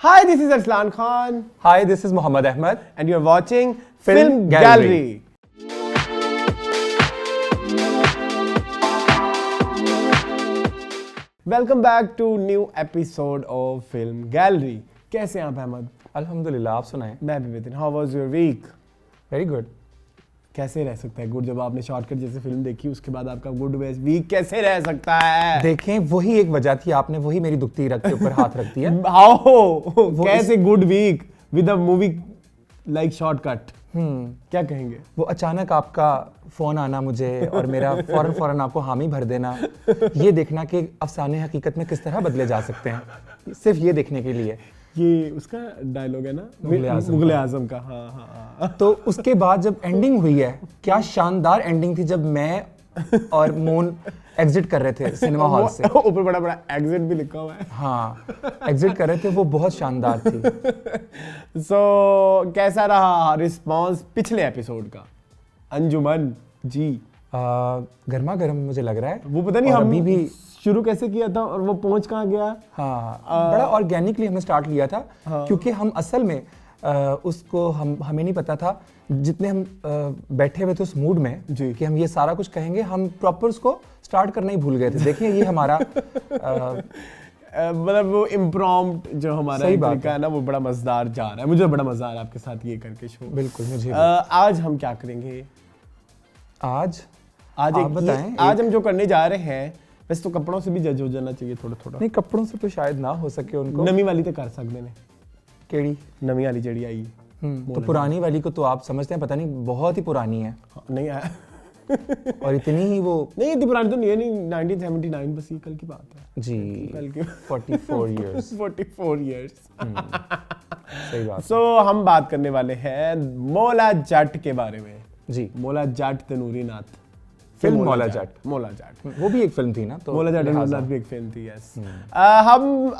Hi, this is Arslan Khan. Hi, this is Muhammad Ahmed. And you're watching Film Gallery. Welcome back to new episode of Film Gallery. कैसे हैं आप अहमद? अल्हम्दुलिल्लाह, आप सुनाएं? मैं भी बेहतर. How was your week? Very good. कैसे रह सकता है गुड जब आपने शॉर्टकट जैसे फिल्म देखी उसके बाद आपका गुड वीक कैसे रह सकता है? देखें, वही एक वजह थी, आपने वही मेरी दुखती रग के ऊपर हाथ रख दिया. हाउ कैसे good week with a movie like shortcut? क्या कहेंगे? वो अचानक आपका फोन आना मुझे और मेरा फौरन आपको हामी भर देना, ये देखना कि अफसाने हकीकत में किस तरह बदले जा सकते हैं, सिर्फ ये देखने के लिए. ये उसका डायलॉग है ना, मुगल आजम का. हाँ. तो उसके बाद जब एंडिंग हुई है, क्या शानदार एंडिंग थी जब मैं और मोन एग्जिट कर रहे थे सिनेमा हॉल से. ऊपर बड़ा बड़ा एग्जिट भी लिखा हुआ है. हाँ, एग्जिट कर रहे थे, वो बहुत शानदार थी. So, कैसा रहा रिस्पॉन्स पिछले एपिसोड का? अंजुमन जी गर्मा गर्म मुझे लग रहा है. वो पता नहीं हम अभी भी शुरू कैसे किया था और वो पहुंच कहाँ गया. हाँ, बड़ा ऑर्गेनिकली हमने स्टार्ट लिया था. क्योंकि हम असल में उसको हमें नहीं पता था, जितने हम बैठे हुए थे उस मूड में कि हम ये सारा कुछ कहेंगे, हम प्रॉपर उसको स्टार्ट करना ही भूल गए थे. देखिए, ये हमारा मतलब वो इम्प्रॉम्प्ट जो हमारा तरीका है ना, वो बड़ा मजेदार जा रहा है. मुझे बड़ा मजा आ रहा है आपके साथ ये करके शो. बिल्कुल, मुझे आज हम क्या करेंगे? आज हम जो करने जा रहे हैं, वैसे तो कपड़ों से भी जज हो जाना चाहिए थोड़ा. नहीं, कपड़ों से तो शायद ना हो सके उनको. नवी वाली तो कर सकते हैं. केड़ी नवी वाली जड़ी आई? तो पुरानी वाली को तो आप समझते हैं, पता नहीं बहुत ही पुरानी है. नहीं आया. और इतनी ही वो नहीं, इतनी पुरानी तो नहीं है. नहीं, 1979 बस, ये कल की बात है जी. कल की 44 इयर्स. 44 इयर्स. सही बात. सो हम बात करने वाले हैं मौला जट के बारे में जी. मौला जट तनूरी नाथ फिल्म मौला जट. वो भी एक फिल्म थी ना, तो मौला जट भी एक फिल्म थी. यस. हम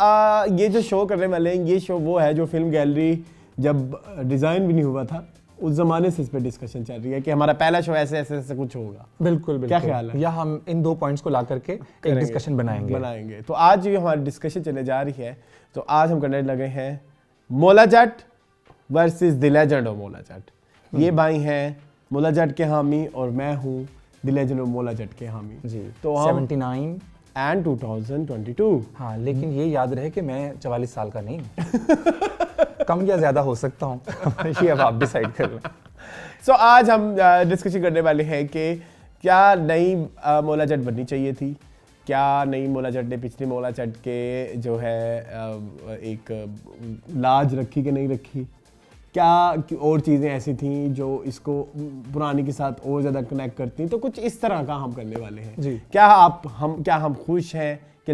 ये जो शो करने वाले हैं, ये शो वो है जो फिल्म गैलरी जब डिजाइन भी नहीं हुआ था उस जमाने से इस पे डिस्कशन चल रही है कि हमारा पहला शो ऐसे कुछ होगा. बिल्कुल. क्या ख्याल है? या हम इन दो पॉइंट्स को ला करके एक डिस्कशन बनाएंगे. तो आज ये हमारी डिस्कशन चलने जा रही है. तो आज हम करने लगे हैं Maula Jatt versus the legend of Maula Jatt. ये भाई हैं मौला जट के हामी और मैं हूँ the legend of Maula Jatt के हामी जी. तो 79 एंड 2022. हाँ, लेकिन ये याद रहे कि मैं 44 साल का नहीं कम या ज्यादा हो सकता हूँ. ये अब आप डिसाइड कर लें. सो आज हम डिस्कशन करने वाले हैं कि क्या नई मौला जट बननी चाहिए थी, क्या नई मौला जट ने पिछली मौला जट के जो है एक लाज रखी कि नहीं रखी, क्या और चीज़ें ऐसी थी जो इसको पुरानी के साथ और ज़्यादा कनेक्ट करती. तो कुछ इस तरह का हम करने वाले हैं जी. क्या हम खुश हैं कि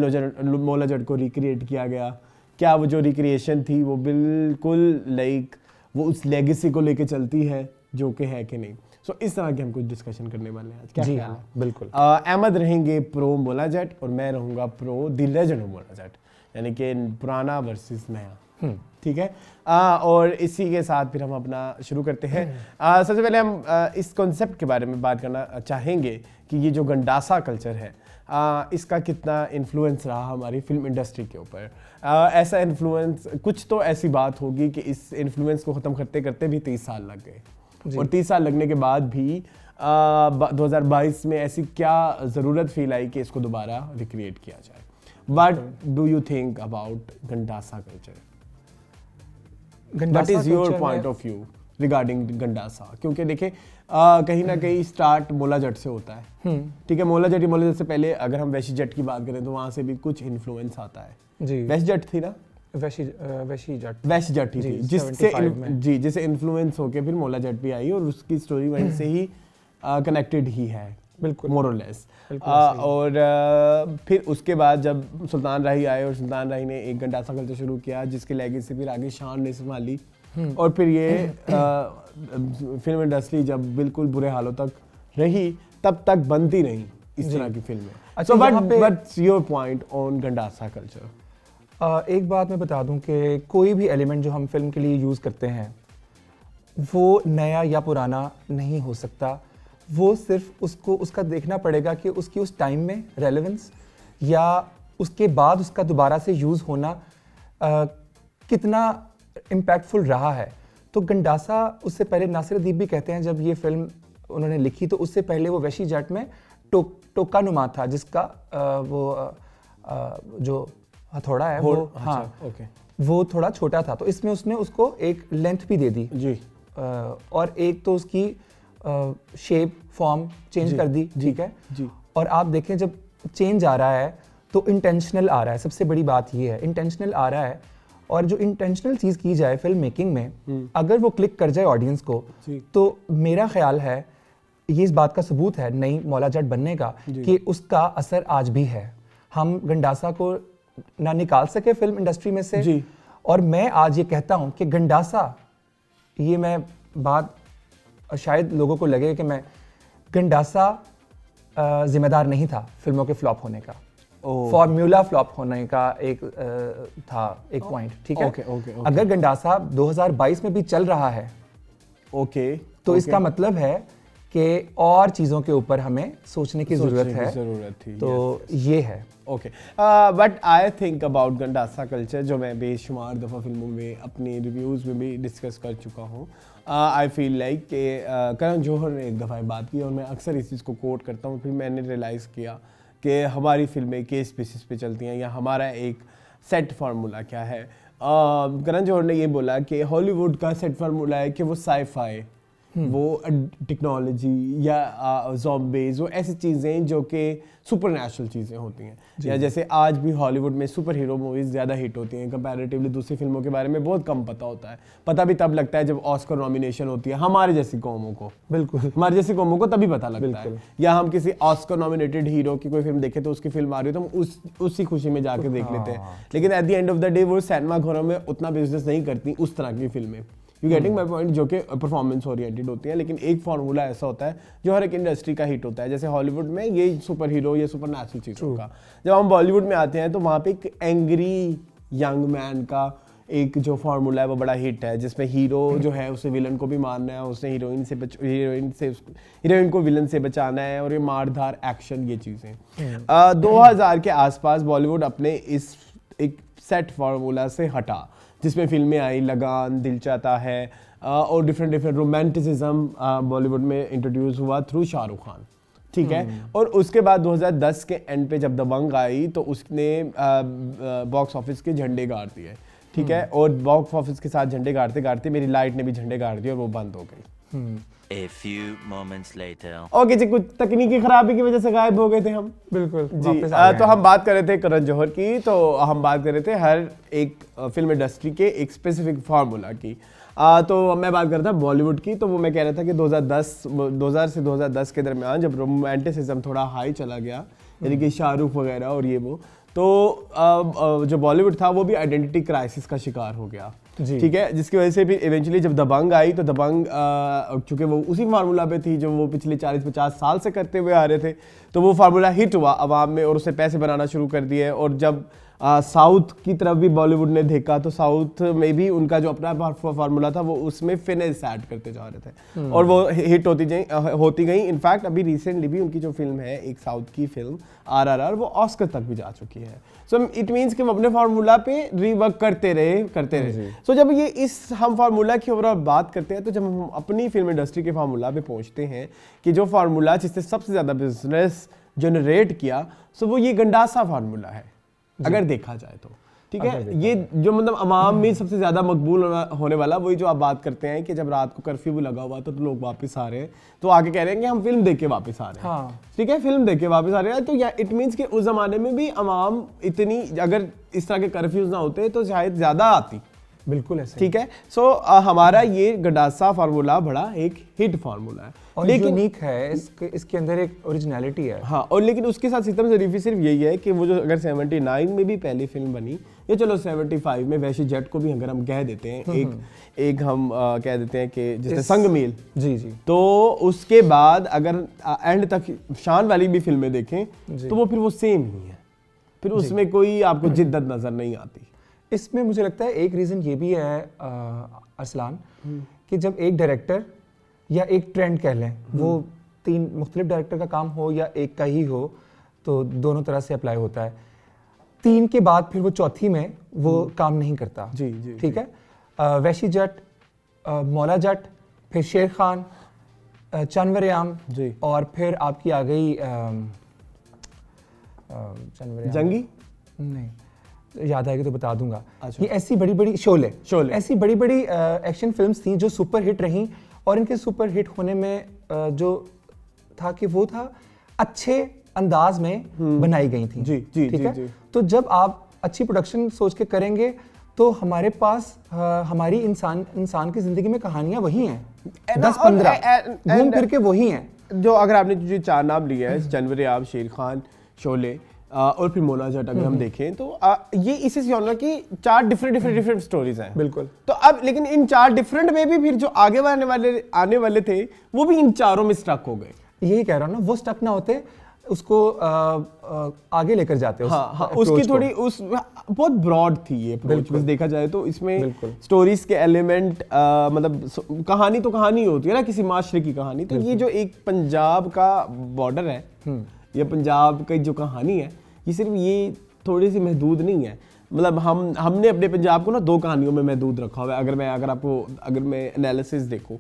मौला जट को रिक्रिएट किया गया? क्या वो जो रिक्रिएशन थी वो बिल्कुल लाइक वो उस लेगेसी को लेके चलती है जो कि है कि नहीं? सो इस तरह के हम कुछ डिस्कशन करने वाले हैं आज. क्या ख्याल है? बिल्कुल. अहमद रहेंगे प्रो मौला जट और मैं रहूँगा pro the legend of Maula Jatt, यानी कि पुराना वर्सेस नया. ठीक है. और इसी के साथ फिर हम अपना शुरू करते हैं. सबसे पहले हम इस कॉन्सेप्ट के बारे में बात करना चाहेंगे कि ये जो गंडासा कल्चर है, इसका कितना इन्फ्लुएंस रहा हमारी फिल्म इंडस्ट्री के ऊपर. ऐसा इन्फ्लुएंस, कुछ तो ऐसी बात होगी कि इस इन्फ्लुएंस को ख़त्म करते करते भी 30 साल लग गए. और 30 साल लगने के बाद भी 2022 में ऐसी क्या ज़रूरत फील आई कि इसको दोबारा रिक्रिएट किया जाए. What do you think about gandasa culture? What is your point of view regarding gandasa? क्योंकि देखें कहीं ना कहीं स्टार्ट मौला जट से होता है. ठीक है, मौला जट से पहले अगर हम वैशी जट की बात करें तो वहाँ से भी कुछ इन्फ्लुएंस आता है. जी. वैशी जट थी ना? वैशी जट ही थी जिससे इन्फ्लुएंस होके फिर मौला जट भी आई और उसकी स्टोरी वहीं से ही कनेक्टेड ही है. बिल्कुल, मोर और लेस. और फिर उसके बाद जब सुल्तान राही आए और सुल्तान राही ने एक गंडासा कल्चर शुरू किया जिसके लेगेसी फिर आगे शान ने संभाली. और फिर ये फिल्म इंडस्ट्री जब बिल्कुल बुरे हालों तक रही तब तक बनती नहीं इस तरह की फिल्में. अच्छा, what's your point on gandasa culture? एक बात मैं बता दूं कि कोई भी एलिमेंट जो हम फिल्म के लिए यूज़ करते हैं वो नया या पुराना नहीं हो सकता. वो सिर्फ उसका देखना पड़ेगा कि उसकी उस टाइम में रेलेवेंस या उसके बाद उसका दोबारा से यूज़ होना कितना इम्पैक्टफुल रहा है। तो गंडासा, उससे पहले नासिर अदीब भी कहते हैं जब ये फिल्म उन्होंने लिखी तो उससे पहले वो वैशी जट में टोका नुमा था, जिसका जो हथौड़ा है वो वो थोड़ा छोटा था, तो इसमें उसने उसको एक लेंथ भी दे दी जी, और एक तो उसकी शेप फॉर्म चेंज कर दी, ठीक है जी। और आप देखें जब चेंज आ रहा है तो इंटेंशनल आ रहा है, सबसे बड़ी बात ये है इंटेंशनल आ रहा है। और जो इंटेंशनल चीज़ की जाए फिल्म मेकिंग में, अगर वो क्लिक कर जाए ऑडियंस को, तो मेरा ख्याल है ये इस बात का सबूत है नई मौला जट बनने का कि उसका असर आज भी है। हम गंडासा को ना निकाल सके फिल्म इंडस्ट्री में से जी। और मैं आज ये कहता हूँ कि गंडासा, ये मैं बात शायद लोगों को लगे कि मैं गंडासा जिम्मेदार नहीं था फिल्मों के फ्लॉप होने का, फॉर्मूला फ्लॉप होने का एक था एक पॉइंट, ठीक है। ओके। अगर गंडासा 2022 में भी चल रहा है तो इसका मतलब है कि और चीज़ों के ऊपर हमें सोचने की ज़रूरत है, तो ये है। Okay, but I think about gandasa culture, जो मैं बेशुमार दफ़ा फिल्मों में अपने रिव्यूज़ में भी डिस्कस कर चुका हूँ। आई फील लाइक कि करण जौहर ने एक दफ़ा बात की और मैं अक्सर इस चीज़ को कोट करता हूँ, फिर मैंने रियलाइज़ किया कि हमारी फिल्में केस बेसिस पे चलती हैं या हमारा एक सेट फार्मूला क्या है। करण जौहर ने ये बोला कि हॉलीवुड का सेट फार्मूला है कि वो साई-फाई, वो टेक्नोलॉजी या ज़ॉम्बीज़, वो ऐसी चीज़ें जो कि सुपरनैचुरल चीज़ें होती हैं, या जैसे आज भी हॉलीवुड में सुपर हीरो मूवीज़ ज़्यादा हिट होती हैं कंपैरेटिवली दूसरी फिल्मों के बारे में बहुत कम पता होता है। पता भी तब लगता है जब ऑस्कर नॉमिनेशन होती है हमारे जैसी कौमों को, बिल्कुल हमारे जैसी कौमों को तभी पता लगता है। या हम किसी ऑस्कर नॉमिनेटेड हीरो की कोई फिल्म देखें तो उसकी फिल्म आ रही है तो हम उसी खुशी में जाके देख लेते हैं, लेकिन at the end of the day वो सिनेमा घरों में उतना बिजनेस नहीं करती उस तरह की फिल्में। यू गेटिंग माई पॉइंट, जो कि परफॉर्मेंस ओरिएंटेड होती है। लेकिन एक फार्मूला ऐसा होता है जो हर एक इंडस्ट्री का हिट होता है, जैसे हॉलीवुड में ये सुपर हीरो या सुपर नेचुरल चीज़ों का। जब हम बॉलीवुड में आते हैं तो वहाँ पे एक एंग्री यंग मैन का एक जो फार्मूला है वो बड़ा हिट है, जिसमें हीरो जो है उसे विलन को भी मारना है, उसे हीरोइन को विलन से बचाना है, और ये मारधार एक्शन, ये चीज़ें 2000 के आसपास बॉलीवुड अपने इस एक सेट फार्मूला से हटा, जिसमें फिल्में आई लगान, दिल चाहता है, और डिफरेंट रोमांटिसिज्म बॉलीवुड में इंट्रोड्यूस हुआ थ्रू शाहरुख खान, ठीक है। और उसके बाद 2010 के एंड पे जब दबंग आई तो उसने बॉक्स ऑफिस के झंडे गाड़ दिए, ठीक है। और बॉक्स ऑफिस के साथ झंडे गाड़ते गाड़ते मेरी लाइट ने भी झंडे गाड़ दिए और वो बंद हो गई। A few moments later. Okay जी, कुछ तकनीकी खराबी की वजह से गायब हो गए थे हम, बिल्कुल जी। तो हम बात कर रहे थे करण जौहर की, तो हम बात कर रहे थे हर एक फिल्म इंडस्ट्री के एक स्पेसिफिक फार्मूला की। तो मैं बात कर रहा था बॉलीवुड की, तो वो मैं कह रहा था कि 2000 से 2010 के दरमियान जब रोमांटिसिज्म थोड़ा हाई चला गया, यानी कि शाहरुख वगैरह और ये वो, तो जो बॉलीवुड था वो भी आइडेंटिटी क्राइसिस का शिकार हो गया, ठीक है। जिसकी वजह से फिर इवेंचुअली जब दबंग आई तो दबंग चूँकि वो उसी फार्मूला पे थी जो वो पिछले 40-50 साल से करते हुए आ रहे थे, तो वो फार्मूला हिट हुआ अवाम में और उससे पैसे बनाना शुरू कर दिए। और जब साउथ की तरफ भी बॉलीवुड ने देखा तो साउथ में भी उनका जो अपना फार्मूला था वो उसमें फिनेस ऐड करते जा रहे थे और वो हिट होती गई। इनफैक्ट अभी रिसेंटली भी उनकी जो फिल्म है, एक साउथ की फिल्म RRR, वो ऑस्कर तक भी जा चुकी है। सो इट मीन्स कि वो अपने फार्मूला पे रीवर्क करते रहे। सो जब ये इस हम फार्मूला की ओवरऑल बात करते हैं, तो जब हम अपनी फिल्म इंडस्ट्री के फार्मूला पे पहुंचते हैं कि जो फार्मूला जिससे सबसे ज़्यादा बिजनेस जनरेट किया, सो वो ये गंडासा फार्मूला है अगर देखा जाए तो, ठीक है। ये जो मतलब अवाम में सबसे ज्यादा मकबूल होने वाला, वही जो आप बात करते हैं कि जब रात को कर्फ्यू भी लगा हुआ तो लोग वापस आ रहे हैं, तो आगे कह रहे हैं कि हम फिल्म देख के वापस आ रहे हैं, ठीक है, फिल्म देख के वापस आ रहे हैं। तो या इट मीन्स कि उस जमाने में भी अवाम इतनी, अगर इस तरह के कर्फ्यूज ना होते तो शायद ज्यादा आती, बिल्कुल ऐसे, ठीक है। सो हमारा ये गंडासा फार्मूला बड़ा एक हिट फार्मूला है और लेकिन यूनिक है, इसके अंदर एक ओरिजिनलिटी है। हाँ, और लेकिन उसके साथ सितम ज़रीफ़ी सिर्फ यही है कि वो जो अगर 79 में भी पहली फिल्म बनी, या चलो 75 में वैशी जट को भी अगर हम कह देते हैं, एक हम कह देते हैं कि जैसे संगमील, जी, तो उसके बाद अगर एंड तक शान वाली भी फिल्में देखें तो वो फिर वो सेम ही है, फिर उसमें कोई आपको जिद्दत नज़र नहीं आती। इसमें मुझे लगता है एक रीज़न ये भी है अरसलान, कि जब एक डायरेक्टर या एक ट्रेंड कह लें, वो 3 मुख्तलिफ डायरेक्टर का काम हो या एक का ही हो, तो दोनों तरह से अप्लाई होता है। 3 के बाद फिर वो चौथी में वो काम नहीं करता। जी जी ठीक है। वैशी जट, मौला जट, फिर शेर खान, चनवरयाम जी। और फिर आपकी आ गई चनवरयाम, जंगी नहीं याद आएगी तो बता दूंगा। अच्छा। ये ऐसी बड़ी बड़ी शोले ऐसी बड़ी बड़ी एक्शन फिल्म्स थी जो सुपर हिट रहीं, और इनके सुपर हिट होने में जो था कि वो था अच्छे अंदाज में बनाई गई थी। जी जी ठीक जी, है। जी। तो जब आप अच्छी प्रोडक्शन सोच के करेंगे तो हमारे पास हमारी इंसान की जिंदगी में कहानियां वही हैं, 10-15 घूम फिर के वही हैं। जो अगर आपने जो 4 नाम लिए हैं, चनवरयाम, शेर खान, शोले और फिर मौला जट, अगर हम देखें तो ये इसी जॉनर की 4 डिफरेंट स्टोरीज हैं। बिल्कुल। तो अब लेकिन इन 4 डिफरेंट में भी फिर जो आगे आने वाले थे वो भी इन चारों में स्टक हो गए। यही कह रहा हूँ ना, वो स्टक ना होते उसको आगे लेकर जाते। हाँ, उसकी थोड़ी बहुत ब्रॉड थी ये अप्रोच, बस देखा जाए तो इसमें स्टोरीज के एलिमेंट मतलब कहानी तो कहानी होती है ना, किसी माशरे की कहानी। तो ये जो एक पंजाब का बॉर्डर है या पंजाब की जो कहानी है, ये सिर्फ ये थोड़ी सी महदूद नहीं है। मतलब हमने अपने पंजाब को ना 2 कहानियों में महदूद रखा हुआ है। अगर मैं एनालिसिस देखूं,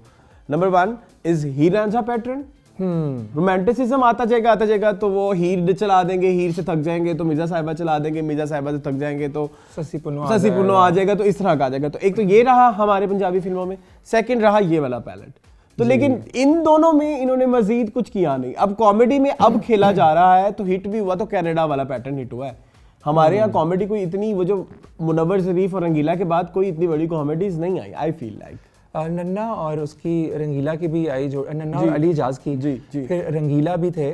number 1 is Heer Ranjha pattern. Romanticism आता जाएगा तो वो हीर चला देंगे, हीर से थक जाएंगे तो मिर्जा साहिबा चला देंगे, मिर्जा साहिबा से थक जाएंगे तो ससी पुन्नो आ जाएगा। तो इस तरह का आ जाएगा। तो एक तो ये रहा हमारे पंजाबी फिल्मों में, सेकंड रहा ये वाला पैलेट। तो लेकिन इन दोनों में इन्होंने मजीद कुछ किया नहीं। अब कॉमेडी में अब खेला जा रहा है, तो हिट भी हुआ तो कनाडा वाला पैटर्न हिट हुआ है। हमारे यहाँ कॉमेडी कोई इतनी, वो जो मुनव्वर शरीफ और रंगीला के बाद कोई इतनी बड़ी कॉमेडीज नहीं आई, आई फील लाइक। नन्ना और उसकी रंगीला की भी आई, जो नन्ना और अली इजाज की, जी। फिर रंगीला भी थे।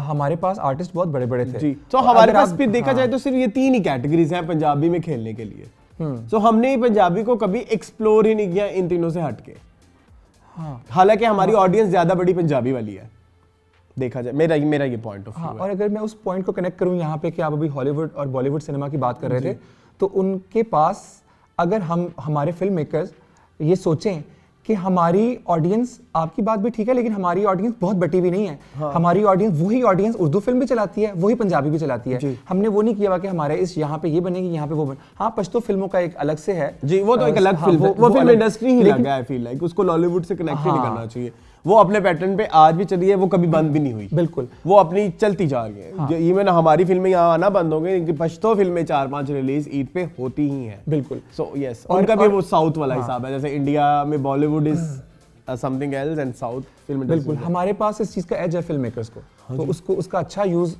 हमारे पास आर्टिस्ट बहुत बड़े बड़े थे जी। तो हमारे पास फिर देखा जाए तो सिर्फ ये 3 ही कैटेगरीज हैं पंजाबी में खेलने के लिए। तो हमने पंजाबी को कभी एक्सप्लोर ही नहीं किया इन तीनों से हटके। हालांकि हमारी ऑडियंस ज्यादा बड़ी पंजाबी वाली है, देखा जाए मेरा ये पॉइंट ऑफ व्यू है। और अगर मैं उस पॉइंट को कनेक्ट करूं यहाँ पे कि आप अभी हॉलीवुड और बॉलीवुड सिनेमा की बात कर रहे थे, तो उनके पास अगर हमारे फिल्म मेकर्स ये सोचें कि हमारी ऑडियंस, आपकी बात भी ठीक है, लेकिन हमारी ऑडियंस बहुत बटी हुई नहीं है। हमारी ऑडियंस वही ऑडियंस उर्दू फिल्म भी चलाती है, वही पंजाबी भी चलाती है। हमने वो नहीं किया हुआ कि हमारे इस यहाँ पे ये बनेगी, यहाँ पे वो बने। हाँ, पश्तो फिल्मों का एक अलग से है जी, वो तो एक अलग फिल्म है, वो फिल्म इंडस्ट्री ही लगा है, फील लाइक उसको लॉलीवुड से कनेक्ट ही नहीं करना चाहिए। वो अपने पैटर्न पे आज भी चली है, वो कभी बंद भी नहीं हुई। बिल्कुल, वो अपनी चलती जा रही है। इवन हमारी फिल्में यहाँ आना बंद हो गई, पश्तो फिल्में 4-5 रिलीज ईद पे होती ही हैं। बिल्कुल। सो यस, उनका भी वो साउथ वाला हिसाब है। जैसे इंडिया में Bollywood is something else and south film. बिल्कुल, हमारे पास इस चीज का एज है फिल्म मेकर्स को, तो उसको उसका अच्छा यूज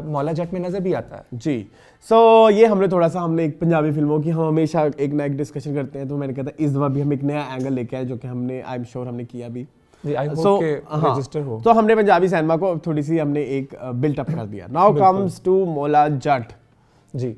मौला जट में नजर भी आता है। जी। सो ये हमने एक पंजाबी फिल्मों की, हम हमेशा एक नया डिस्कशन करते हैं, तो मैंने कहा था इस बार भी हम एक नया एंगल लेके आए, जो कि हमने आई एम श्योर हमने किया भी। रजिस्टर हो। तो हमने पंजाबी सिनेमा को थोड़ी सी हमने एक बिल्टअप कर दिया। Now comes to Maula Jatt जी।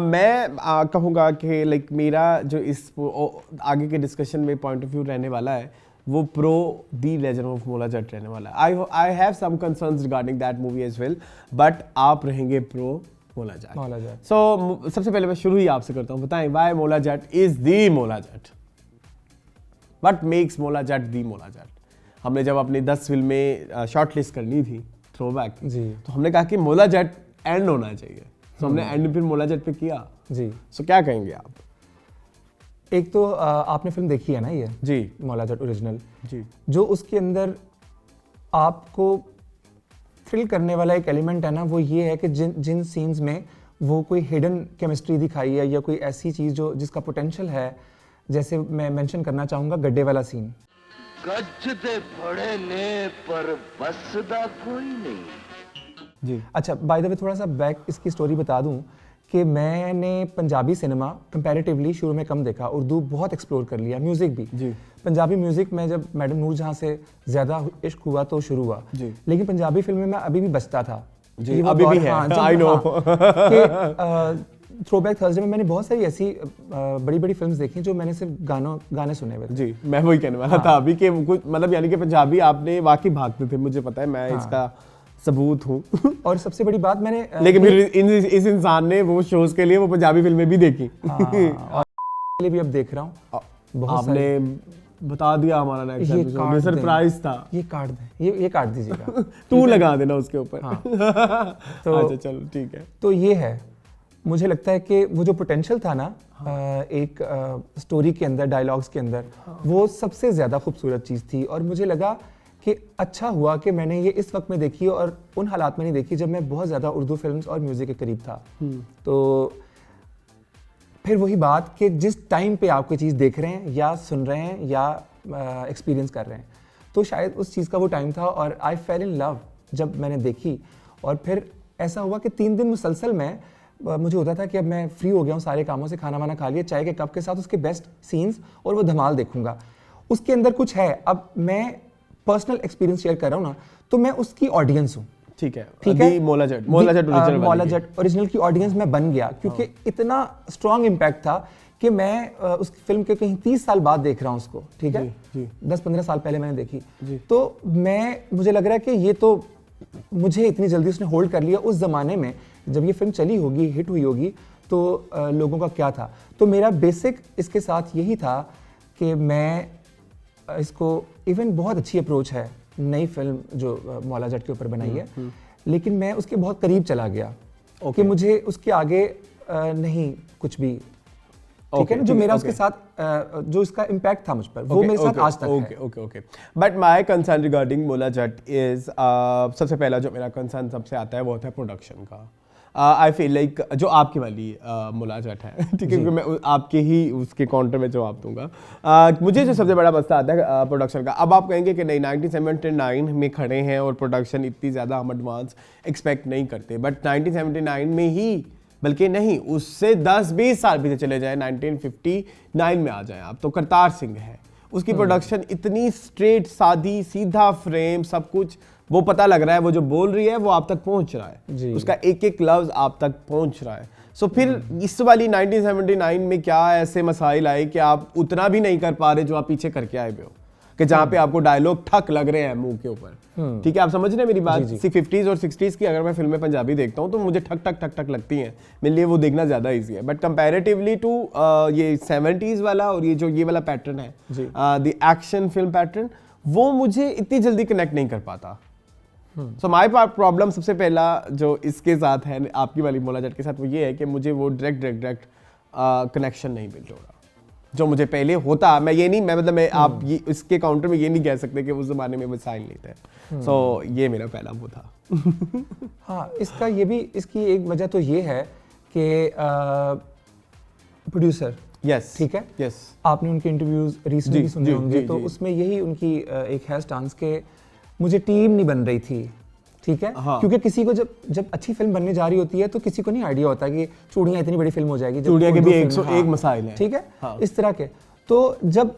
मैं कहूँगा कि लाइक मेरा जो इस आगे के डिस्कशन में पॉइंट ऑफ व्यू रहने वाला है, वो pro the legend of Maula Jatt रहने वाला है। I have some concerns regarding that movie as well, but आप रहेंगे प्रो मौला जट। सो सबसे पहले मैं शुरू ही आपसे करता हूँ, बताएं why Maula Jatt is the Maula Jatt, what makes Maula Jatt दी मौला जट। हमने जब अपनी 10 फिल्में शॉर्ट लिस्ट करनी थी थ्रोबैक, तो हमने कहा कि मौला जट एंड होना चाहिए, तो हमने एंड फिर मौला जट पे किया जी। सो क्या कहेंगे आप? एक तो आपने फिल्म देखी है ना ये जी, मौला जट ओरिजिनल जी, जो उसके अंदर आपको थ्रिल करने वाला एक एलिमेंट है ना, वो ये है कि जिन सीन्स में वो कोई हिडन केमिस्ट्री दिखाई है या कोई ऐसी चीज़ जो जिसका पोटेंशियल है, जैसे मैं मेंशन करना चाहूँगा गड्ढे वाला सीन। गज दे फड़े ने पर बस दा कोई नहीं जी। अच्छा, बाय द वे थोड़ा सा बैक इसकी स्टोरी बता दूं कि मैंने पंजाबी सिनेमा कंपैरेटिवली शुरू में कम देखा, उर्दू बहुत एक्सप्लोर कर लिया, म्यूज़िक भी जी। पंजाबी म्यूज़िक में जब मैडम नूर जहाँ से ज़्यादा इश्क हुआ तो शुरू हुआ जी। लेकिन पंजाबी फिल्म में मैं अभी भी बचता था जी, अभी भी है, आई नो। थ्रोबैक थर्सडे में मैंने बहुत सारी ऐसी बड़ी बड़ी फिल्म्स देखी जो मैंने सिर्फ गाने सुने हुए थे जी। मैं वही कहने वाला था अभी कि कुछ मतलब यानी कि पंजाबी आपने वाकई भागते थे, मुझे पता है, मैं इसका सबूत हूँ। और सबसे बड़ी बात मैंने लेकिन फिर इस इंसान ने वो शोज के लिए वो पंजाबी फिल्में भी देखी और भी अब देख रहा हूँ। आपने बता दिया हमारा नेक्स्ट एपिसोड में सरप्राइज था। ये काट दें, ये काट दीजिएगा। तू लगा देना उसके ऊपर। तो अच्छा चलो ठीक है। तो ये है मुझे लगता है कि वो जो पोटेंशियल था ना एक स्टोरी के अंदर, डायलॉग्स के अंदर, वो सबसे ज़्यादा खूबसूरत चीज़ थी। और मुझे लगा कि अच्छा हुआ कि मैंने ये इस वक्त में देखी और उन हालात में नहीं देखी जब मैं बहुत ज़्यादा उर्दू फिल्म्स और म्यूज़िक के करीब था। तो फिर वही बात कि जिस टाइम पे आप कोई चीज़ देख रहे हैं या सुन रहे हैं या एक्सपीरियंस कर रहे हैं, तो शायद उस चीज़ का वो टाइम था और आई फेल इन लव जब मैंने देखी। और फिर ऐसा हुआ कि 3 दिन मुसलसल में मुझे होता था कि अब मैं फ्री हो गया हूँ सारे कामों से, खाना वाना खा लिया, चाय के कप के साथ उसके बेस्ट सीन्स और वो धमाल देखूंगा। उसके अंदर कुछ है, अब मैं पर्सनल एक्सपीरियंस शेयर कर रहा हूँ ना, तो मैं उसकी ऑडियंस हूँ। ठीक है, मोला जट ओरिजिनल की ऑडियंस में बन गया, क्योंकि इतना स्ट्रॉन्ग इम्पैक्ट था कि मैं उस फिल्म के कहीं 30 साल बाद देख रहा हूँ उसको। ठीक है, 10-15 साल पहले मैंने देखी, तो मुझे लग रहा है कि ये तो मुझे इतनी जल्दी उसने होल्ड कर लिया। उस ज़माने में जब ये फिल्म चली होगी, हिट हुई होगी, तो लोगों का क्या था। तो मेरा बेसिक इसके साथ यही था कि मैं इसको, इवन बहुत अच्छी अप्रोच है नई फिल्म जो मौला जट के ऊपर बनाई है, लेकिन मैं उसके बहुत करीब चला गया कि मुझे उसके आगे नहीं कुछ भी। ठीक है ना, जो मेरा उसके साथ जो इसका इम्पैक्ट था मुझ पर, वो मेरे साथ आज तक है। Okay. But my concern regarding मोला जट इज, सबसे पहला जो मेरा कंसर्न सबसे आता है वो होता है प्रोडक्शन का। आई फील लाइक जो आपकी वाली मोला जट है, ठीक है, क्योंकि मैं आपके ही उसके काउंटर में जवाब दूंगा। मुझे जो सबसे बड़ा मसला आता है प्रोडक्शन का। अब आप कहेंगे कि नहीं, 1979 में खड़े हैं और प्रोडक्शन इतनी ज़्यादा हम एडवांस एक्सपेक्ट नहीं करते, बट 1979 में ही, बल्कि नहीं, उससे 10-20 साल पीछे चले जाए, 1959 में आ जाए आप, तो करतार सिंह है, उसकी प्रोडक्शन इतनी स्ट्रेट, सादी, सीधा फ्रेम, सब कुछ वो पता लग रहा है, वो जो बोल रही है वो आप तक पहुंच रहा है, उसका एक एक लफ्ज आप तक पहुंच रहा है। सो फिर इस वाली 1979 में क्या ऐसे मसाइल आए कि आप उतना भी नहीं कर पा रहे जो आप पीछे करके आए हुए हो, कि जहाँ पे आपको डायलॉग ठक लग रहे हैं मुंह के ऊपर। ठीक है, आप समझ रहे हैं मेरी बात। 50s और 60s की अगर मैं फिल्में पंजाबी देखता हूँ तो मुझे ठक ठक ठक ठक लगती हैं, मेरे लिए वो देखना ज़्यादा ईजी है। बट कंपैरेटिवली टू ये 70s वाला और ये वाला पैटर्न है, द एक्शन फिल्म पैटर्न, वो मुझे इतनी जल्दी कनेक्ट नहीं कर पाता। सो माय प्रॉब्लम सबसे पहला जो इसके साथ है, आपकी वाली मौला जट के साथ, वो ये है कि मुझे वो डायरेक्ट कनेक्शन नहीं मिल रहा जो मुझे पहले होता। मैं आप ये इसके काउंटर में ये नहीं कह सकते कि उस जमाने में वसाइल नहीं थे। सो ये मेरा पहला वो था। हाँ, इसकी एक वजह तो ये है कि प्रोड्यूसर, यस, ठीक है, यस, आपने उनके इंटरव्यूज रिसेंटली सुने होंगे, तो उसमें यही उनकी एक है स्टांस के मुझे टीम नहीं बन रही थी। ठीक है, हाँ। क्योंकि किसी को जब अच्छी फिल्म बनने जा रही होती है तो किसी को नहीं आइडिया होता कि चूड़ियां इतनी बड़ी फिल्म हो जाएगी। चूड़ियां के भी 101 मसाइल हैं, ठीक है, हाँ। इस तरह के। तो जब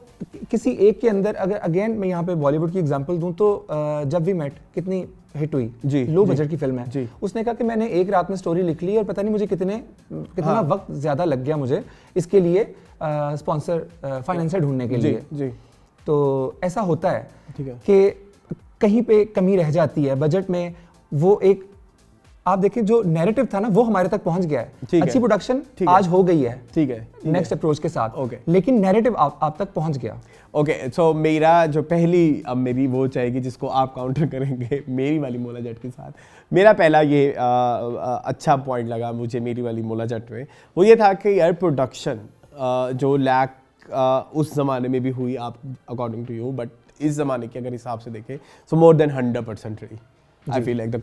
किसी एक के अंदर, अगर अगेन मैं यहाँ पे बॉलीवुड की एग्जांपल दूं तो जब वी मेट कितनी हिट हुई, लो बजट की फिल्म है। उसने कहा कि मैंने एक रात में स्टोरी लिख ली और पता नहीं मुझे कितना वक्त ज्यादा लग गया मुझे इसके लिए स्पॉन्सर, फाइनेंसर ढूंढने के लिए। तो ऐसा होता है कि कहीं पे कमी रह जाती है बजट में। वो एक, आप देखें, जो नैरेटिव था ना वो हमारे तक पहुंच गया है, अच्छी प्रोडक्शन आज हो गई है, ठीक है, नेक्स्ट अप्रोच के साथ, लेकिन नैरेटिव आप तक पहुंच गया। ओके, सो मेरा जो पहली, अब मेरी वो चाहेगी जिसको आप काउंटर करेंगे मेरी वाली मौला जट के साथ। मेरा पहला ये अच्छा पॉइंट लगा मुझे मेरी वाली मौला जट में, वो ये था कि यार प्रोडक्शन जो लैक उस ज़माने में भी हुई, आप अकॉर्डिंग टू यू, बट इस ज़माने के अगर हिसाब से देखें सो मोर देन 100% रही। I feel like the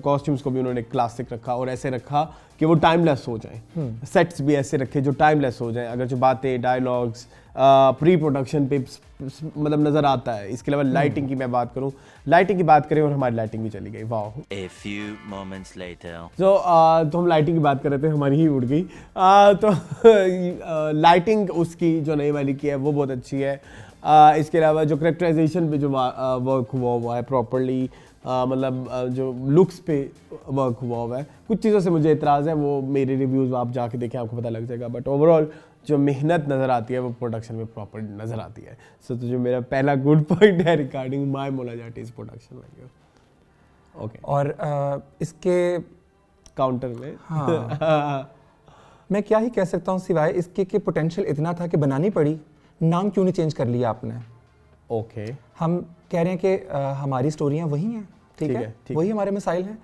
costumes को भी उन्होंने क्लासिक रखा और ऐसे रखा कि वो टाइमलेस हो जाएं, सेट्स भी ऐसे रखे जो टाइमलेस हो जाएं। अगर जो बातें, डायलॉग्स, प्री प्रोडक्शन पे मतलब नज़र आता है। इसके अलावा लाइटिंग की मैं बात करूं, लाइटिंग की बात करें और हमारी लाइटिंग भी चली गई, वाह। A few moments later. तो हम लाइटिंग की बात कर रहे थे, हमारी ही उड़ गई। तो लाइटिंग उसकी जो नई वाली की है वो बहुत अच्छी है। इसके अलावा जो करेक्टराइजेशन पे जो वर्क हुआ है प्रॉपरली, मतलब जो लुक्स पे वर्क हुआ है। कुछ चीज़ों से मुझे इतराज़ है, वो मेरे रिव्यूज़ आप जाके देखें आपको पता लग जाएगा, बट ओवरऑल जो मेहनत नज़र आती है वो प्रोडक्शन में प्रॉपर नज़र आती है। सो तो जो मेरा पहला गुड पॉइंट है regarding my Maula Jatt is production. Okay, और इसके काउंटर में हाँ मैं क्या ही कह सकता हूँ सिवाय इसके कि पोटेंशियल इतना था कि बनानी पड़ी। नाम क्यों नहीं चेंज कर लिया आपने? ओके, हम कह रहे हैं कि हमारी स्टोरियाँ वही हैं, ठीक है, वही हमारे मसाइल हैं,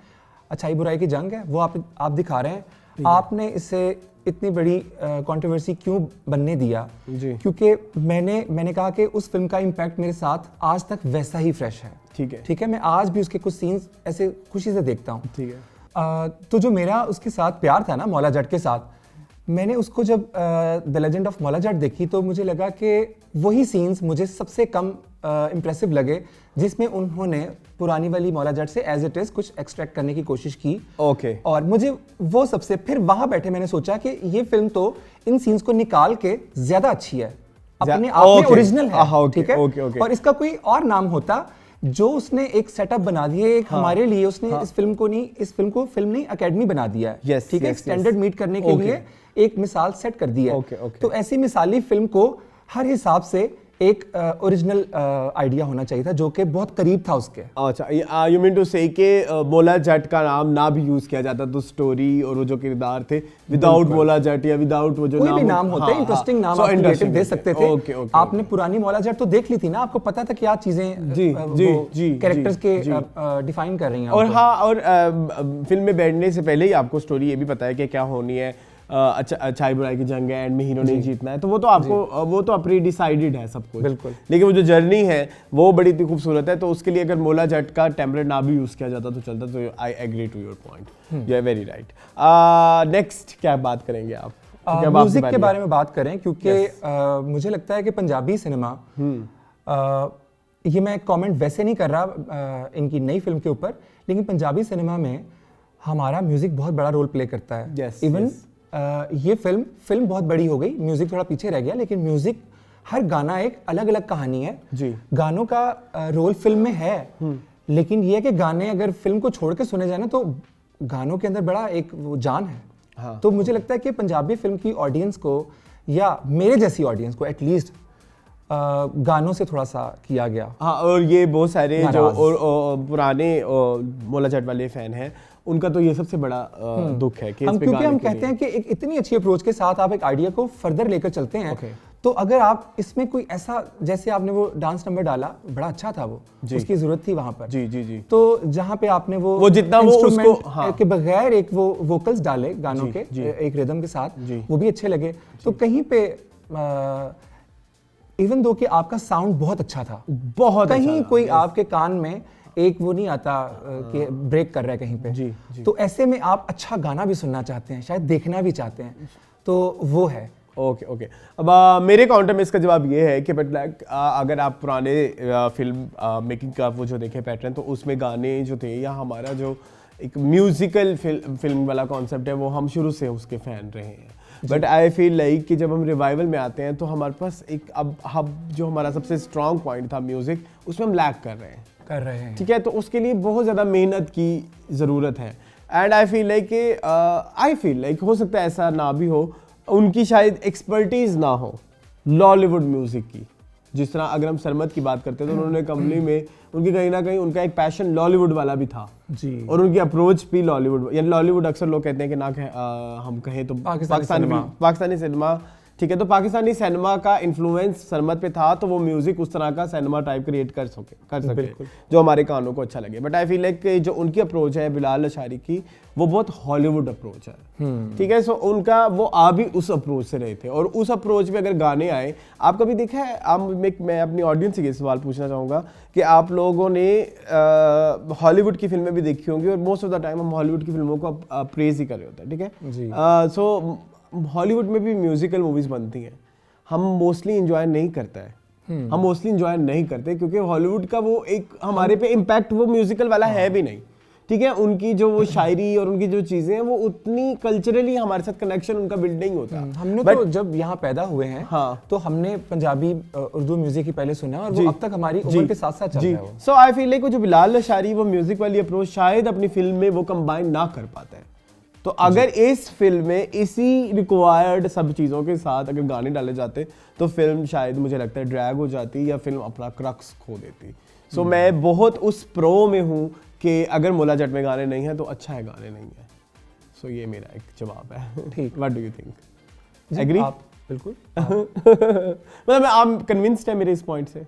अच्छाई बुराई की जंग है, वो आप दिखा रहे हैं। आपने इसे इतनी बड़ी कंट्रोवर्सी क्यों बनने दिया? जी। क्योंकि मैंने कहा कि उस फिल्म का इम्पैक्ट मेरे साथ आज तक वैसा ही फ्रेश है। ठीक है, मैं आज भी उसके कुछ सीन्स ऐसे खुशी से देखता हूँ। ठीक है। तो जो मेरा उसके साथ प्यार था ना मौला जट के साथ, मैंने उसको जब the legend of Maula Jatt देखी तो मुझे लगा कि वही सीन्स मुझे सबसे कम इम्प्रेसिव लगे जिसमें उन्होंने पुरानी वाली मौला जट से एज इट इज कुछ एक्सट्रैक्ट करने की कोशिश की। ओके। और मुझे वो सबसे, फिर वहां बैठे मैंने सोचा कि ये फिल्म तो इन सीन्स को निकाल के ज्यादा अच्छी है, अपने आप में ओरिजिनल है। ठीक है। और इसका कोई और नाम होता जो उसने एक सेटअप बना दिए एक हमारे लिए, उसने इस फिल्म को फिल्म नहीं अकेडमी बना दिया है। ठीक है, स्टैंडर्ड मीट करने के लिए एक मिसाल सेट कर दी है। तो ऐसी मिसाली फिल्म को हर हिसाब से एक ओरिजिनल आइडिया होना चाहिए था जो कि बहुत करीब था उसके। अच्छा, यू मीन टू से कि मौला जट का नाम ना भी यूज किया जाता तो स्टोरी और वो जो किरदार थे विदाउट मौला जट या विदाउट वो जो कोई भी नाम होते हैं, इंटरेस्टिंग नाम आप क्रिएटिव दे सकते थे। आपने पुरानी मौला जट तो देख ली थी ना, आपको पता था क्या चीजें कैरेक्टर्स के डिफाइन कर रही हैं। और हाँ, और फिल्म में बैठने से पहले ही आपको स्टोरी ये भी पता है कि क्या होनी है। अच्छा, अच्छाई बुराई की जंग है, एंड में हीरो ने जीतना है, तो वो तो आपको वो तो प्री डिसाइडेड है सब कुछ। बिल्कुल। लेकिन वो जो जर्नी है वो बड़ी खूबसूरत है, तो उसके लिए अगर मौला जट का टेम्पलेट ना भी यूज किया जाता तो चलता। तो I agree to your point, you are very right. Next क्या बात करेंगे आप? म्यूजिक के बारे में बात करें, क्योंकि मुझे लगता है कि पंजाबी सिनेमा, ये मैं कमेंट वैसे नहीं कर रहा इनकी नई फिल्म के ऊपर, लेकिन पंजाबी सिनेमा में हमारा म्यूजिक बहुत बड़ा रोल प्ले करता है। इवन ये फिल्म बहुत बड़ी हो गई, म्यूजिक थोड़ा पीछे रह गया, लेकिन म्यूजिक हर गाना एक अलग अलग कहानी है जी। गानों का रोल फिल्म में है, लेकिन ये है कि गाने अगर फिल्म को छोड़ के सुने जाए ना तो गानों के अंदर बड़ा एक वो जान है। हाँ। तो मुझे लगता है कि पंजाबी फिल्म की ऑडियंस को, या मेरे जैसी ऑडियंस को एटलीस्ट गानों से थोड़ा सा किया गया। हाँ, और ये बहुत सारे जो और पुराने मौला जट वाले फैन हैं, उनका तो ये सबसे बड़ा दुख है कि क्योंकि हम कहते हैं कि एक इतनी अच्छी अप्रोच के साथ आप एक आइडिया को फर्दर लेकर चलते हैं। तो अगर आप इसमें कोई ऐसा, जैसे आपने वो डांस नंबर डाला, बड़ा अच्छा था वो, उसकी जरूरत थी वहां पर। जी। तो जहां पे आपने वो जितना वो उसको के बगैर एक वो वोकल्स डाले गानों के एक रिदम के साथ, वो भी अच्छे लगे। तो कहीं पे इवन दो कि आपका साउंड बहुत अच्छा था, बहुत कहीं कोई आपके कान में एक वो नहीं आता कि ब्रेक कर रहा है कहीं पे। जी। तो ऐसे में आप अच्छा गाना भी सुनना चाहते हैं, शायद देखना भी चाहते हैं, तो वो है। ओके। अब मेरे काउंटर में इसका जवाब ये है कि बट अगर आप पुराने फिल्म मेकिंग का वो जो देखे पैटर्न, तो उसमें गाने जो थे या हमारा जो एक म्यूजिकल फिल्म वाला कॉन्सेप्ट है वो हम शुरू से उसके फैन रहे हैं। बट आई फील लाइक कि जब हम रिवाइवल में आते हैं तो हमारे पास एक अब जो हमारा सबसे स्ट्रॉन्ग पॉइंट था म्यूजिक, उसमें हम लैग कर रहे हैं। ठीक है, तो उसके लिए बहुत ज़्यादा मेहनत की ज़रूरत है। एंड आई फील लाइक हो सकता है ऐसा ना भी हो, उनकी शायद एक्सपर्टीज ना हो लॉलीवुड म्यूजिक की। जिस तरह अगर हम सरमद की बात करते हैं तो उन्होंने कंपनी में उनकी कहीं ना कहीं उनका एक पैशन लॉलीवुड वाला भी था जी, और उनकी अप्रोच भी लॉलीवुड, यानी लॉलीवुड अक्सर लोग कहते हैं कि ना हम कहें तो पाकिस्तानी सिनेमा, ठीक है, तो पाकिस्तानी सिनेमा का इन्फ्लुएंस सरमद पे था, तो वो म्यूजिक उस तरह का सिनेमा टाइप क्रिएट कर सके जो हमारे कानों को अच्छा लगे। बट आई फील लाइक जो उनकी अप्रोच है बिलाल अशारी की, वो बहुत हॉलीवुड अप्रोच है। ठीक है, सो उनका वो आ भी उस अप्रोच से रहे थे, और उस अप्रोच में अगर गाने आए, आप कभी देखा है, मैं अपनी ऑडियंस से ये सवाल पूछना चाहूँगा कि आप लोगों ने हॉलीवुड की फिल्में भी देखी होंगी, और मोस्ट ऑफ द टाइम हम हॉलीवुड की फिल्मों को प्रेज ही कर रहे होते हैं, ठीक है। सो हॉलीवुड में भी म्यूजिकल मूवीज बनती हैं, हम मोस्टली इंजॉय नहीं करते क्योंकि हॉलीवुड का वो एक हमारे पे इम्पैक्ट वो म्यूजिकल वाला है भी नहीं। ठीक है, उनकी जो वो शायरी और उनकी जो चीजें हैं वो उतनी कल्चरली हमारे साथ कनेक्शन उनका बिल्ड नहीं होता। हमने तो जब यहाँ पैदा हुए हैं, हाँ, तो हमने पंजाबी उर्दू म्यूजिक ही पहले सुना, और वो अब तक हमारी उम्र के साथ साथ चल रहा है। सो आई फील लाइक वो जो बिलाल अशारी वो म्यूजिक वाली अप्रोच शायद अपनी फिल्म में वो कंबाइन ना कर पाता है। तो अगर इस फिल्म में इसी रिक्वायर्ड सब चीज़ों के साथ अगर गाने डाले जाते तो फिल्म शायद मुझे लगता है ड्रैग हो जाती या फिल्म अपना क्रक्स खो देती। सो मैं बहुत उस प्रो में हूँ कि अगर मौला जट में गाने नहीं है तो अच्छा है गाने नहीं है। सो ये मेरा एक जवाब है। ठीक, what do you think? Agree? बिल्कुल। मतलब आप कन्विंस्ड है मेरे इस पॉइंट से?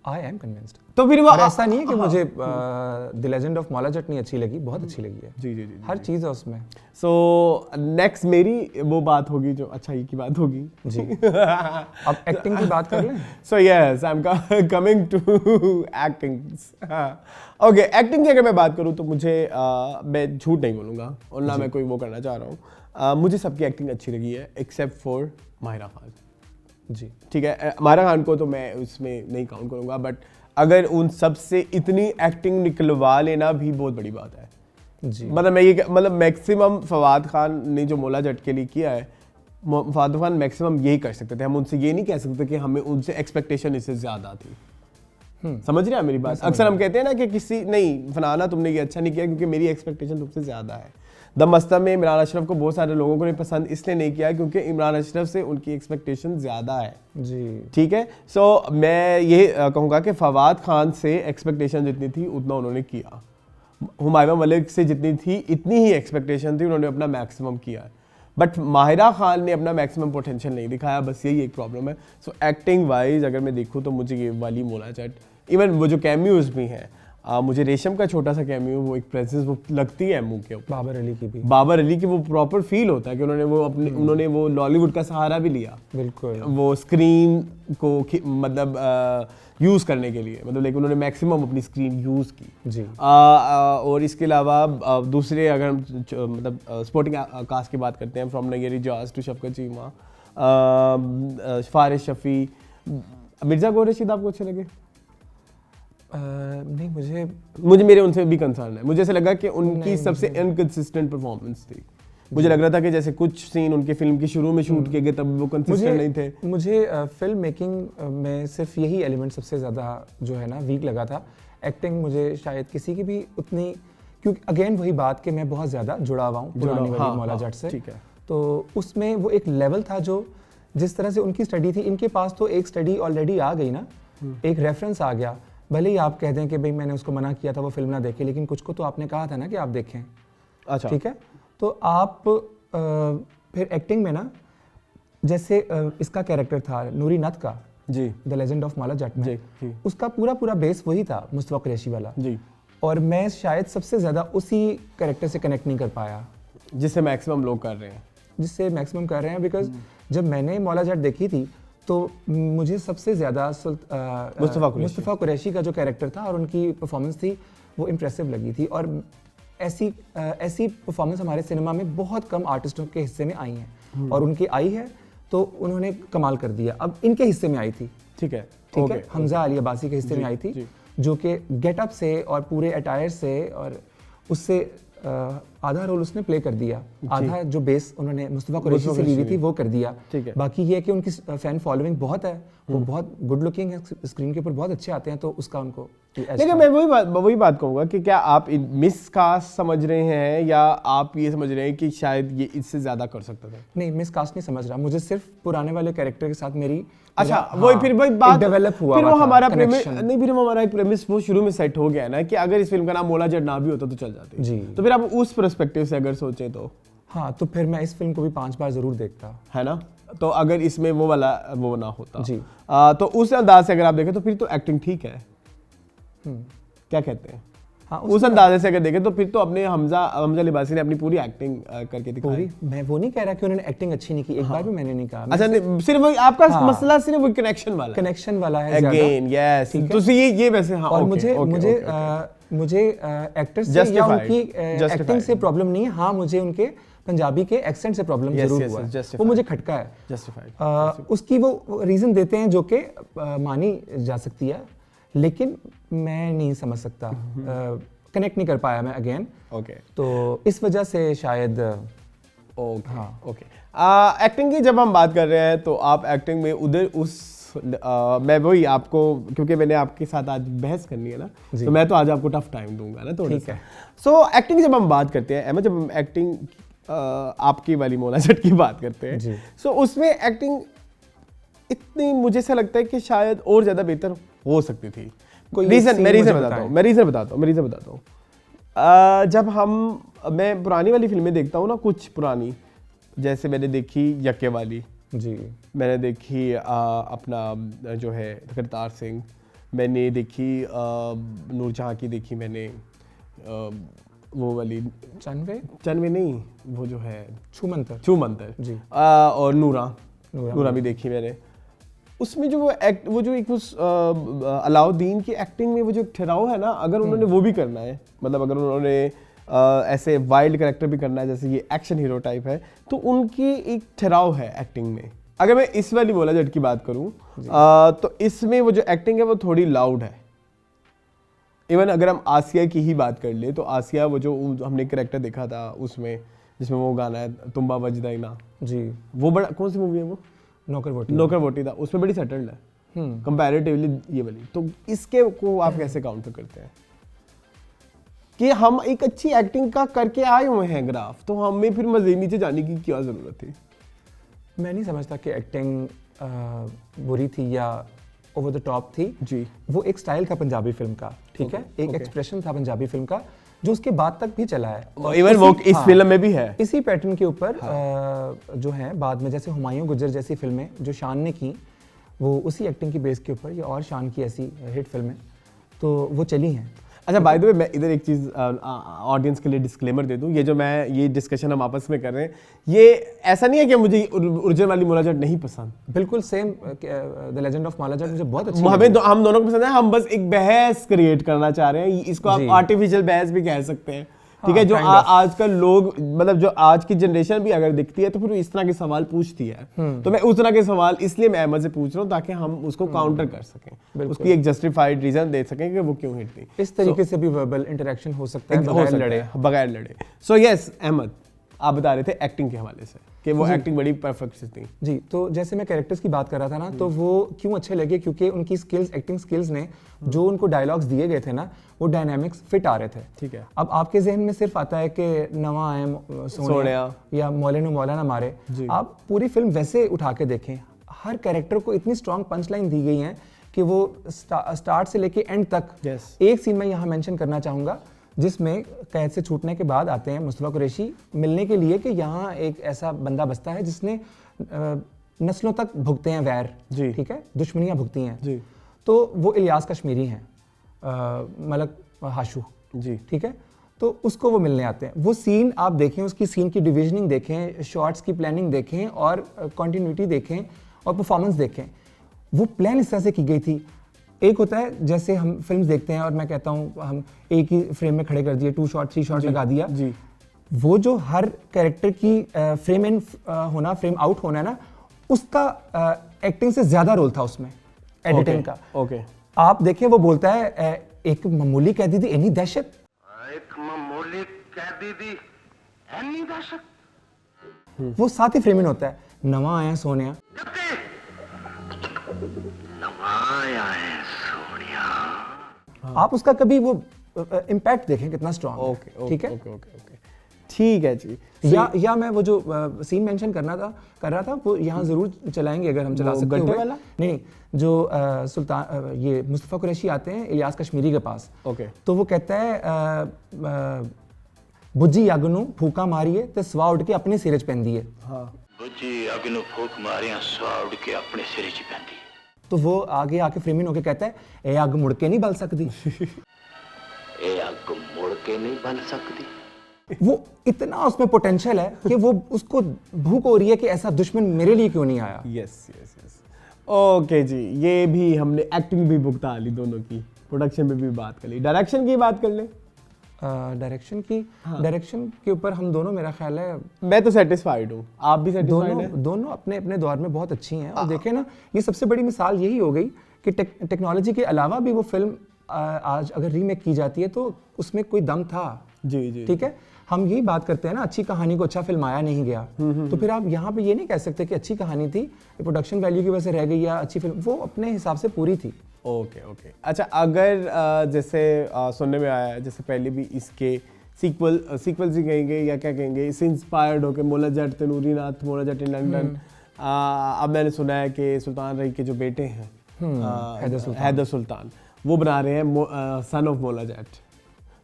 I am convinced. तो फिर वो और ऐसा नहीं है कि मुझे the legend of Maula Jatt नहीं अच्छी लगी, बहुत अच्छी लगी है। जी जी जी हर चीज़ है उसमें। सो नेक्स्ट मेरी वो बात होगी जो अच्छाई की बात होगी जी। अब एक्टिंग की बात कर लें। So yes I am coming to acting. Okay, acting की अगर मैं बात करूँ तो मुझे मैं झूठ नहीं बोलूँगा और ना मैं कोई वो करना चाह रहा हूँ। मुझे सबकी एक्टिंग अच्छी लगी है एक्सेप्ट फॉर माहिरा खान। जी ठीक है, माहिरा खान को तो मैं उसमें नहीं काउंट करूँगा, बट अगर उन सब से इतनी एक्टिंग निकलवा लेना भी बहुत बड़ी बात है। जी मतलब मैं ये मतलब मैक्सिमम फवाद खान ने जो मौला जट के लिए किया है, फवाद खान मैक्सिमम यही कर सकते थे। हम उनसे ये नहीं कह सकते कि हमें उनसे एक्सपेक्टेशन इससे ज़्यादा थी। समझ रहे हैं मेरी बात? अक्सर हम कहते हैं ना कि किसी नहीं फलाना तुमने ये अच्छा नहीं किया क्योंकि मेरी एक्सपेक्टेशन तुमसे ज़्यादा है। द मस्ता में इमरान अशरफ को बहुत सारे लोगों को ने पसंद इसलिए नहीं किया क्योंकि इमरान अशरफ से उनकी एक्सपेक्टेशन ज़्यादा है। जी ठीक है, सो मैं ये कहूँगा कि फवाद खान से एक्सपेक्टेशन जितनी थी उतना उन्होंने किया। हुमायूं मलिक से जितनी थी इतनी ही एक्सपेक्टेशन थी, उन्होंने अपना मैक्सिमम किया है। बट माहिरा खान ने अपना मैक्सिमम पोटेंशियल नहीं दिखाया, बस यही एक प्रॉब्लम है। सो एक्टिंग वाइज अगर मैं देखूँ तो मुझे ये वाली मौला जट, इवन वो जो कैमियोज भी हैं, मुझे रेशम का छोटा सा कैमियो वो एक प्रेजेंस वो लगती है मुंह के ऊपर। बाबर अली की भी, बाबर अली की वो प्रॉपर फील होता है कि उन्होंने वो लॉलीवुड का सहारा भी लिया, बिल्कुल वो स्क्रीन को मतलब यूज़ करने के लिए, मतलब लेकिन उन्होंने मैक्सिमम अपनी स्क्रीन यूज़ की। जी और इसके अलावा दूसरे अगर हम मतलब स्पोर्टिंग कास्ट की बात करते हैं, फ्रॉम नगेरी जाज टू शफकत चीमा, फारिस शफी, मिर्ज़ा गौहर रशीद आपको अच्छे लगे? नहीं, मुझे मेरे उनसे भी कंसर्न है। मुझे ऐसा लगा कि उनकी सबसे इनकंसिस्टेंट परफॉर्मेंस थी। मुझे लग रहा था कि जैसे कुछ सीन उनके फिल्म के शुरू में शूट किए गए तब वो कंसिस्टेंट नहीं थे। मुझे फिल्म मेकिंग में सिर्फ यही एलिमेंट सबसे ज़्यादा जो है ना वीक लगा था। एक्टिंग मुझे शायद किसी की भी उतनी, क्योंकि अगेन वही बात कि मैं बहुत ज़्यादा जुड़ा हुआ हूँ पुरानी वाली मौला जट से। ठीक है, तो उसमें वो एक लेवल था जो जिस तरह से उनकी स्टडी थी, इनके पास तो एक स्टडी ऑलरेडी आ गई ना, एक रेफरेंस आ गया। भले ही आप कह दें कि भाई मैंने उसको मना किया था वो फिल्म ना देखे, लेकिन कुछ को तो आपने कहा था ना कि आप देखें। अच्छा, ठीक है, तो आप फिर एक्टिंग में ना, जैसे इसका कैरेक्टर था नूरी नथ का जी, the legend of Maula Jatt में, जी, उसका पूरा बेस वही था, मुस्तफा कुरैशी वाला जी, और मैं शायद सबसे ज़्यादा उसी कैरेक्टर से कनेक्ट नहीं कर पाया जिससे मैक्सिमम लोग कर रहे हैं, बिकॉज जब मैंने मौला जट देखी थी तो मुझे सबसे ज़्यादा मुस्तफा कुरैशी का जो कैरेक्टर था और उनकी परफॉर्मेंस थी वो इम्प्रेसिव लगी थी। और ऐसी परफॉर्मेंस हमारे सिनेमा में बहुत कम आर्टिस्टों के हिस्से में आई हैं और उनकी आई है तो उन्होंने कमाल कर दिया। अब इनके हिस्से में आई थी, ठीक है, हमजा अली अब्बासी के हिस्से में आई थी, जो कि गेटअप से और पूरे अटायर से और उससे आधा रोल उसने प्ले कर दिया, आधा जो बेस उन्होंने मुस्तफा कुरैशी से ली हुई थी वो कर दिया। बाकी ये है कि उनकी फैन फॉलोइंग बहुत है, वो बहुत गुड लुकिंग है, स्क्रीन के ऊपर बहुत अच्छे आते हैं, तो उसका उनको। लेकिन मैं वही बात कहूँगा कि क्या आप मिसकास्ट समझ रहे हैं या आप ये समझ रहे हैं कि शायद ये इससे ज़्यादा कर सकता था? नहीं, मिसकास्ट नहीं समझ रहा, मुझे सिर्फ पुराने वाले कैरेक्टर के साथ मेरी अच्छा वही फिर वही बात डेवलप हुआ, फिर वो हमारा प्रेमिस नहीं, फिर हमारा एक प्रेमिस वो शुरू में सेट हो गया ना कि अगर इस फिल्म का नाम मौला जट ना भी होता तो चल जाती जी। तो फिर आप उस पर्सपेक्टिव से अगर सोचें तो हाँ, तो फिर मैं इस फिल्म को भी 5 बार जरूर देखता, है ना। तो अगर इसमें वो ना होता जी, तो उस अंदाज से अगर आप देखें तो फिर तो एक्टिंग ठीक है। क्या कहते हैं? हाँ, उस अंदाजे से अगर देखें तो फिर तो अपने हमजा लिबासी ने अपनी पूरी एक्टिंग करके दिखाई। मैं वो नहीं कह रहा कि उन्होंने एक्टिंग अच्छी नहीं की, एक बार भी मैंने नहीं कहा। अच्छा, सिर्फ वही आपका मसला सिर्फ वो कनेक्शन वाला है अगेन, यस, तो ये वैसे हाँ। और मुझे एक्टर्स से या उनकी एक्टिंग से प्रॉब्लम नहीं है, हाँ मुझे उनके पंजाबी के एक्सेंट से प्रॉब्लम जरूर हुआ है, वो मुझे खटका है। जस्टिफाइड उसकी वो रीजन देते हैं जो कि मानी जा सकती है, लेकिन मैं नहीं समझ सकता, कनेक्ट नहीं कर पाया मैं अगेन। तो इस वजह से शायद एक्टिंग की जब हम बात कर रहे हैं तो आप एक्टिंग में उधर मैं वही आपको, क्योंकि मैंने आपके साथ आज बहस करनी है ना, तो मैं तो आज आपको टफ टाइम दूंगा ना थोड़ा सा। सो एक्टिंग जब हम बात करते हैं, जब हम एक्टिंग आपकी वाली मौला जट की बात करते हैं, सो उसमें एक्टिंग इतनी मुझे ऐसा लगता है कि शायद और ज़्यादा बेहतर हो सकती थी। मैं रीज़न बताता हूँ। जब मैं पुरानी वाली फिल्में देखता हूँ ना, कुछ पुरानी, जैसे मैंने देखी यक्के वाली जी, मैंने देखी अपना जो है करतार सिंह, मैंने देखी नूरजहां की देखी मैंने, वो वाली चनवे नहीं, वो जो है छू मंतर जी, और नूरा भी देखी मैंने। उसमें जो वो जो एक उस अलाउद्दीन की एक्टिंग में वो जो ठहराव है ना, अगर उन्होंने वो भी करना है, मतलब अगर उन्होंने ऐसे वाइल्ड कैरेक्टर भी करना है जैसे ये एक्शन हीरो टाइप है, तो उनकी एक ठहराव है एक्टिंग में। अगर मैं इस वाली मोला जट की बात करूं तो इसमें वो जो एक्टिंग है वो थोड़ी लाउड है। इवन अगर हम आसिया की ही बात कर ले तो आसिया वो जो हमने करेक्टर देखा था उसमें जिसमें वो गाना है तुम्बा वजदाइना जी, वो बड़ा कौन सी मूवी है वो? नौकर वोटी था, उसमें बड़ी सेटल्ड है कंपैरेटिवली ये वाली। तो इसके को आप कैसे काउंटर करते हैं कि हम एक अच्छी एक्टिंग का करके आए हुए हैं ग्राफ, तो हमें फिर मजे नीचे जाने की क्या जरूरत थी? मैं नहीं समझता कि एक्टिंग बुरी थी या ओवर द टॉप थी जी। वो एक स्टाइल था पंजाबी फिल्म का, ठीक है, एक एक्सप्रेशन था पंजाबी फिल्म का जो उसके बाद तक भी चला है। इवन वो इस फिल्म में भी है इसी पैटर्न के ऊपर जो है बाद में जैसे हुमायूं गुजर जैसी फिल्में जो शान ने की, वो उसी एक्टिंग की बेस के ऊपर या और शान की ऐसी हिट फिल्में तो वो चली हैं। अच्छा, बाय द वे मैं इधर एक चीज़ ऑडियंस के लिए डिस्क्लेमर दे दूं, ये डिस्कशन हम आपस में कर रहे हैं, ये ऐसा नहीं है कि मुझे ओरिजिनल वाली मोला जट नहीं पसंद। बिल्कुल सेम द लेजेंड ऑफ मोला जट मुझे बहुत अच्छी हम दोनों को पसंद है, हम बस एक बहस क्रिएट करना चाह रहे हैं, इसको आप आर्टिफिशियल बहस भी कह सकते हैं, ठीक है। जो आजकल लोग मतलब जो आज की जनरेशन भी अगर दिखती है तो फिर इस तरह के सवाल पूछती है, तो मैं उस तरह के सवाल इसलिए मैं अहमद से पूछ रहा हूँ ताकि हम उसको काउंटर कर सकें, उसकी एक जस्टिफाइड रीजन दे सकें कि वो क्यों हिट थी। इस तरीके से भी वर्बल इंटरेक्शन हो सकता है बगैर लड़े। सो यस अहमद, आप बता रहे थे एक्टिंग के हवाले से कि वो एक्टिंग बड़ी परफेक्ट थी जी। तो जैसे मैं कैरेक्टर्स की बात कर रहा था ना, तो वो क्यों अच्छे लगे, क्योंकि उनकी स्किल्स, एक्टिंग स्किल्स ने जो उनको डायलॉग्स दिए गए थे ना, वो डायनामिक्स फिट आ रहे थे, ठीक है। अब आपके जहन में सिर्फ आता है कि नवा आए सोनिया या मौले नु मौला ना मारे, आप पूरी फिल्म वैसे उठा के देखें, हर कैरेक्टर को इतनी स्ट्रॉन्ग पंच लाइन दी गई है कि वो स्टार्ट से लेके एंड तक। एक सीन मैं यहाँ मेंशन करना चाहूँगा जिसमें कैद से छूटने के बाद आते हैं मुस्तफा कुरैशी मिलने के लिए कि यहाँ एक ऐसा बंदा बसता है जिसने नस्लों तक भुगते हैं वैर, ठीक है, दुश्मनियाँ भुगती हैं जी। तो वो इलियास कश्मीरी हैं, मलक हाशू जी, ठीक है। तो उसको वो मिलने आते हैं, वो सीन आप देखें, उसकी सीन की डिविजनिंग देखें, शॉट्स की प्लानिंग देखें और कंटिन्यूटी देखें और परफॉर्मेंस देखें, वो प्लान इस तरह से की गई थी। एक होता है जैसे हम फिल्म देखते हैं और मैं कहता हूँ हम एक ही फ्रेम में खड़े कर दिए, 2 शॉट 3 शॉट लगा दिया जी। वो जो हर कैरेक्टर की फ्रेम इन होना, फ्रेम आउट होना है ना, उसका एक्टिंग से ज्यादा रोल था उसमें, एडिटिंग का। ओके, आप देखें वो बोलता है एक मामूली कैदी थी इतनी दहशत, एक मामूली कैदी थी इतनी दहशत। वो साथ ही फ्रेम इन होता है, नवा आया सोनिया, आप उसका कभी वो इम्पैक्ट देखें कितना स्ट्रॉन्ग है, ठीक है, ठीक है जी। या मैं वो जो सीन मेंशन कर रहा था वो यहाँ जरूर चलाएंगे अगर हम चला सकते हैं। नहीं, जो सुल्तान ये मुस्तफा कुरैशी आते हैं इलियास कश्मीरी के पास, तो वो कहता है बुज्जी अग नूं फूका मारिए ते सवा उड़ के अपने सिरे च पैंदी है। हाँ, बुज्जी अग नूं फूक मारिया सवा उड़ के अपने सिरे च पैंदी है। तो वो आगे आके फ्रेमिंग होके कहता है ए अग मुड़ के नहीं बल सकती ए अग मुड़ के नहीं बल सकती। वो इतना उसमें पोटेंशियल है कि वो उसको भूख हो रही है कि ऐसा दुश्मन मेरे लिए क्यों नहीं आया। यस यस यस, ओके जी। ये भी हमने एक्टिंग भी भुगता ली दोनों की, प्रोडक्शन में भी बात कर ली, डायरेक्शन की बात कर ले। डायरेक्शन के ऊपर हम दोनों, मेरा ख्याल है, मैं तो सेटिस्फाइड हूँ, आप भी सेटिस्फाइड हैं? दोनों अपने अपने दौर में बहुत अच्छी हैं। और देखें ना, ये सबसे बड़ी मिसाल यही हो गई कि टेक्नोलॉजी के अलावा भी वो फिल्म आज अगर रीमेक की जाती है तो उसमें कोई दम था जी जी, ठीक है। हम यही बात करते हैं ना, अच्छी कहानी को अच्छा फिल्माया नहीं गया, तो फिर आप यहाँ पे ये नहीं कह सकते कि अच्छी कहानी थी, प्रोडक्शन वैल्यू की वजह से रह गई या अच्छी फिल्म, वो अपने हिसाब से पूरी थी। ओके ओके, अच्छा, अगर जैसे सुनने में आया है जैसे पहले भी इसके सीक्वल ही कहेंगे या क्या कहेंगे, इससे इंस्पायर्ड होकर मोला जट तनूरी नाथ मोला जट इन लंदन, अब मैंने सुना है कि सुल्तान रही के जो बेटे हैं हैदर सुल्तान, वो बना रहे हैं सन ऑफ मोला जट।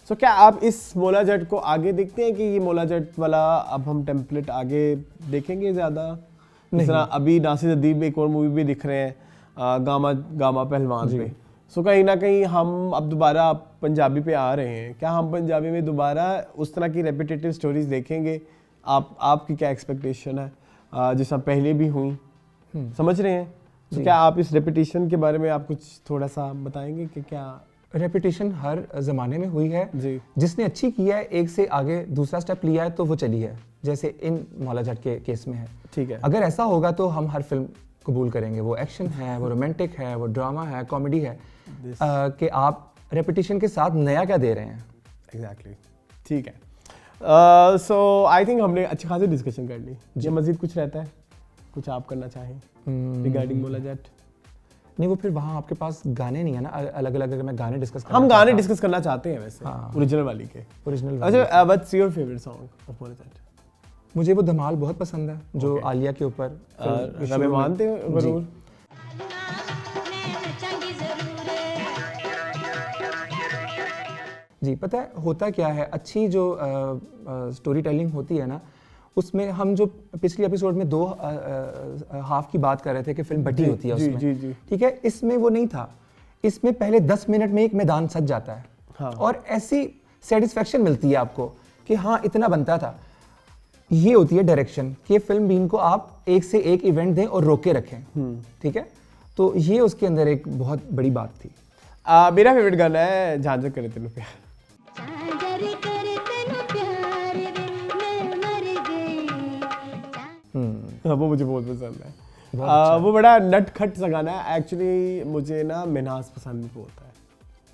सो क्या आप इस मोला जट को आगे देखते हैं कि ये मोला जट वाला अब हम टेम्पलेट आगे देखेंगे ज़्यादा? जिस तरह अभी नासिर अदीब में एक और मूवी भी दिख रहे हैं गामा पहलवान पे, सो कहीं ना कहीं हम अब दोबारा पंजाबी पे आ रहे हैं, क्या हम पंजाबी में दोबारा उस तरह की रेपिटेटिव स्टोरीज देखेंगे? आपकी क्या एक्सपेक्टेशन है जैसा पहले भी हुई? समझ रहे हैं? तो क्या आप इस रेपिटेशन के बारे में आप कुछ थोड़ा सा बताएंगे कि क्या रेपिटेशन हर ज़माने में हुई है जी। जिसने अच्छी किया है, एक से आगे दूसरा स्टेप लिया है तो वो चली है, जैसे इन मौला जट के केस में है। ठीक है। अगर ऐसा होगा तो हम हर फिल्म कबूल करेंगे, वो एक्शन है, वो रोमांटिक है, वो ड्रामा है, कॉमेडी है, कि आप रेपिटेशन के साथ नया क्या दे रहे हैं। एग्जैक्टली ठीक है। सो आई थिंक हमने अच्छी खासी डिस्कशन कर ली। ये मजीद कुछ रहता है, कुछ आप करना चाहें रिगार्डिंग मौला जट? नहीं, वो फिर वहाँ आपके पास गाने नहीं है ना, अलग अलग अगर मैं गाने डिस्कस हम गाने डिस्कस करना चाहते हैं वैसे ओरिजिनल वाली के। ओरिजिनल अच्छा, what's your favourite song of Maula Jatt? मुझे वो धमाल बहुत पसंद है जो आलिया के ऊपर रबे मानते हो जरूर। जी, पता है होता क्या है, अच्छी जो स्टोरी टेलिंग होती है ना, उसमें हम जो पिछली एपिसोड में 2 हाफ की बात कर रहे थे कि फिल्म बटी होती है उसमें, जी। ठीक है, इसमें वो नहीं था। इसमें पहले 10 मिनट में एक मैदान सज जाता है। हाँ। और ऐसी सेटिस्फेक्शन मिलती है आपको कि हाँ इतना बनता था। ये होती है डायरेक्शन कि फिल्म बीन को आप एक से एक इवेंट दें और रोके रखें, ठीक है, तो ये उसके अंदर एक बहुत बड़ी बात थी। मेरा फेवरेट गाना है झांझर करे तेनू प्यार। वो मुझे बहुत पसंद है। वो बड़ा नटखट सा गाना है। एक्चुअली मुझे ना मिनाज पसंद भी बहुत है।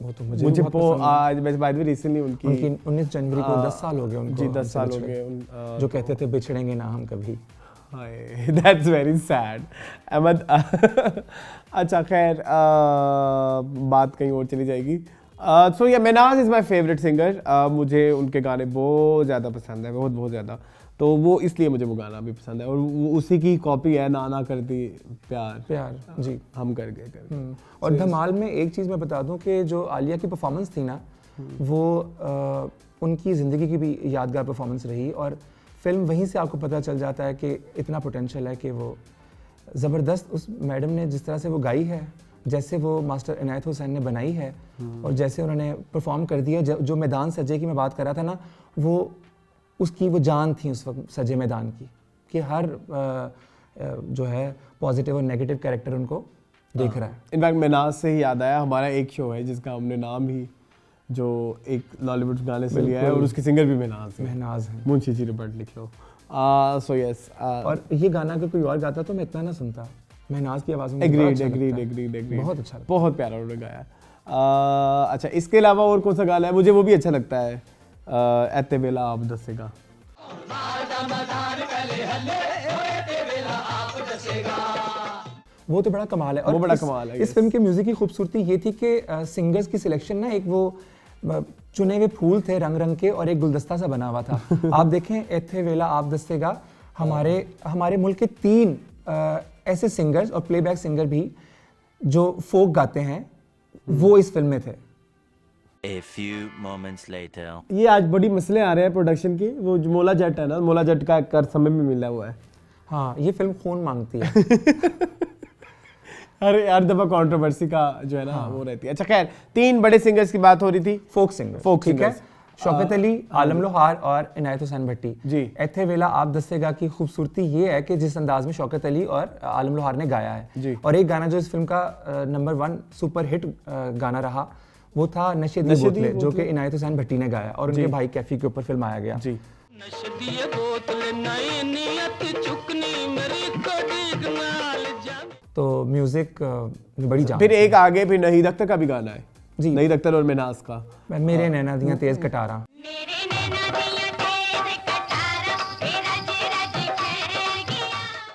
वो तो मुझे आज मैं बाय द वे रिसेंटली उनकी 19 जनवरी को 10 साल हो गए उनको। जी 10 साल हो गए। जो कहते थे बिछड़ेंगे ना हम कभी। That's very sad Ahmad. अच्छा खैर बात कहीं और चली जाएगी। सो या Minaj is my favourite singer. मुझे उनके गाने बहुत ज़्यादा पसंद है, बहुत ज़्यादा। तो वो इसलिए मुझे वो गाना भी पसंद है और वो उसी की कॉपी है, नाना करती प्यार जी हम कर गए। और धमाल में एक चीज़ मैं बता दूं कि जो आलिया की परफॉर्मेंस थी ना, वो उनकी ज़िंदगी की भी यादगार परफॉर्मेंस रही। और फिल्म वहीं से आपको पता चल जाता है कि इतना पोटेंशियल है कि वो ज़बरदस्त उस मैडम ने जिस तरह से वो गाई है, जैसे वो मास्टर इनायत हुसैन ने बनाई है और जैसे उन्होंने परफॉर्म कर दिया। जो मैदान सजे की मैं बात कर रहा था ना, वो उसकी वो जान थी उस वक्त सजे मैदान की, कि हर जो है पॉजिटिव और नेगेटिव कैरेक्टर उनको देख रहा है। इनफैक्ट मिनाज से ही याद आया, हमारा एक शो है जिसका हमने नाम ही जो एक लॉलीवुड गाने से लिया है और उसके सिंगर भी महनाज है। मुंशी जी रिपोर्ट लिख लो। So yes. और ये गाना अगर कोई और गाता तो मैं इतना ना सुनता। महनाज की आवाज़ में एग्रीड बहुत अच्छा, बहुत प्यारा उन्होंने गाया। अच्छा, इसके अलावा और कौन सा गाना है? मुझे वो भी अच्छा लगता है, एते वेला आप दसेगा। वो तो बड़ा कमाल है। और वो बड़ा कमाल है। इस फिल्म के म्यूजिक की खूबसूरती ये थी कि सिंगर्स की सिलेक्शन ना, एक वो चुने हुए फूल थे रंग रंग के और एक गुलदस्ता सा बना हुआ था। आप देखें, एथे वेला आप दसेगा, हमारे मुल्क के 3 ऐसे सिंगर्स और प्लेबैक सिंगर भी जो फोक गाते हैं वो इस फिल्म में थे। A few moments later. ये आज बड़ी मसले आ रहे हैं प्रोडक्शन की। वो जो मौला जट है ना, मौला जट का कर समय में मिला हुआ है। हाँ, ये फिल्म खून मांगती है। हर दफा कंट्रोवर्सी का जो है ना वो रहती है। अच्छा खैर, 3 बड़े सिंगर्स की बात हो रही थी। फोक सिंगर शौकत अली, आलम लोहार और इनायत हुसैन भट्टी जी। एथे वेला आप दसेगा की खूबसूरती ये है कि जिस अंदाज में शौकत अली और आलम लोहार ने गाया है जी। और एक गाना जो इस फिल्म का नंबर 1 सुपर हिट गाना रहा वो था नशे दी बोतलें, जो कि इनायत हुसैन भट्टी ने गाया और उनके भाई कैफी के ऊपर फिल्माया गया जी। तो म्यूजिक बड़ी जान। फिर एक आगे फिर नहीद अख्तर का भी गाना है जी, नहीद अख्तर और मिनाज का, मेरे नैना दियां तेज कटारा।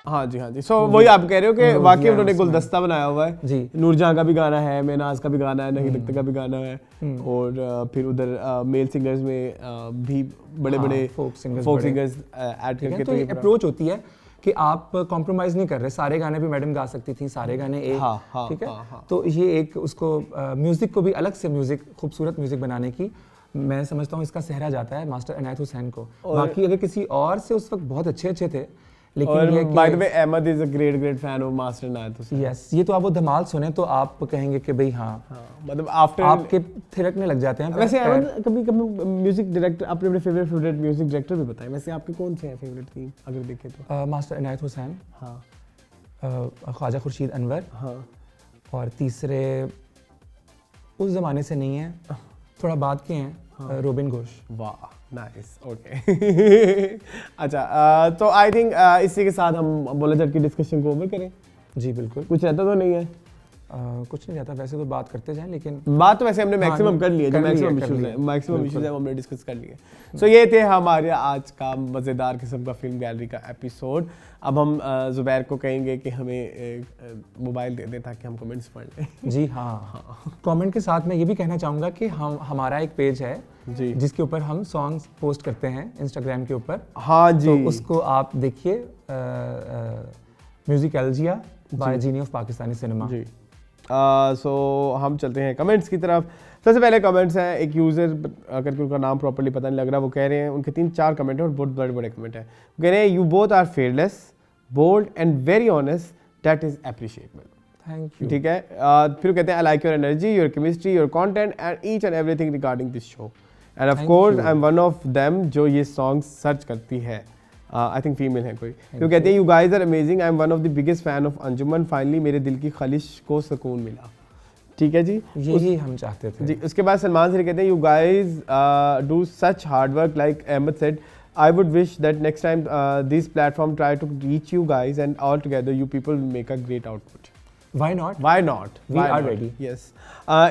हाँ जी। सो वही आप कह रहे हो कि वाकई उन्होंने गुलदस्ता बनाया हुआ है जी। नूरजहां का भी गाना है, मेनाज का भी गाना है, नहीद अख्तर का भी गाना है और फिर उधर मेल सिंगर्स में भी बड़े फोक सिंगर्स ऐड करके। तो ये अप्रोच होती है कि आप कॉम्प्रोमाइज़ नहीं कर रहे। सारे गाने भी मैडम गा सकती थी, सारे गाने एक, ठीक है। तो ये एक उसको म्यूज़िक को भी अलग से खूबसूरत म्यूज़िक बनाने की मैं समझता हूँ इसका सेहरा जाता है मास्टर इनायत हुसैन को। बाकी अगर किसी और से उस वक्त बहुत अच्छे थे, लेकिन और ये by the way Ahmad is a great fan of master Inayat Hussain. Yes, ये तो आप वो धमाल सुने तो आप कहेंगे कि भाई हाँ, मतलब आफ्टर आपके थिरकने लग जाते हैं। वैसे अहमद कभी म्यूजिक डायरेक्टर, आपने अपने फेवरेट म्यूजिक डायरेक्टर भी बताए, वैसे आपके कौन से हैं फेवरेट थीम अगर देखें तो? मास्टर इनायत हुसैन, हाँ ख्वाजा खुर्शीद अनवर, हाँ, और तीसरे उस जमाने से नहीं है, थोड़ा बाद के हैं, रोबिन घोष। वाह नाइस, ओके। अच्छा, तो आई थिंक इसी के साथ हम बोला जट की डिस्कशन को ओवर करें। जी बिल्कुल, कुछ रहता तो नहीं है? कुछ नहीं रहता, वैसे तो बात करते जाएं, लेकिन बात तो वैसे हमने मैक्सिमम कर ली है, जो मैक्सिमम इश्यूज है वो हमने डिस्कस कर लिए। सो ये थे हमारे आज का मज़ेदार किस्म का फिल्म गैलरी का एपिसोड। अब हम ज़ुबैर को कहेंगे कि हमें मोबाइल दे दें ताकि हम कमेंट्स पढ़ लें। जी हाँ, कमेंट के साथ मैं ये भी कहना चाहूँगा कि हमारा एक पेज है जी, जिसके ऊपर हम सॉन्ग्स पोस्ट करते हैं इंस्टाग्राम के ऊपर। हाँ जी, तो उसको आप देखिए, म्यूजिक एल्जिया बाय जीनी ऑफ पाकिस्तानी सिनेमा जी। सो हम चलते हैं कमेंट्स की तरफ। सबसे पहले कमेंट्स हैं, एक यूज़र करके उनका नाम प्रॉपर्ली पता नहीं लग रहा, वो कह रहे हैं, उनके 3-4 कमेंट हैं और बहुत बड़े कमेंट हैं। वो कह रहे हैं you both are fearless, bold and very honest, that is appreciatable. Thank you. ठीक है, फिर कहते हैं I like your energy, your chemistry, your content and each and everything regarding this show, and of course I am one of them जो ये song search करती है। I think female है कोई। तो कहते हैं you guys are amazing, I am one of the biggest fan of Anjuman, finally मेरे दिल की ख्वाहिश को सुकून मिला। ठीक है जी, यही हम चाहते थे जी। उसके बाद सलमान सर कहते हैं you guys do such hard work, like Ahmad said, I would wish that next time these platform try to reach you guys and all together you people will make a great output. Why not? Why not? We Why are not? ready. Yes.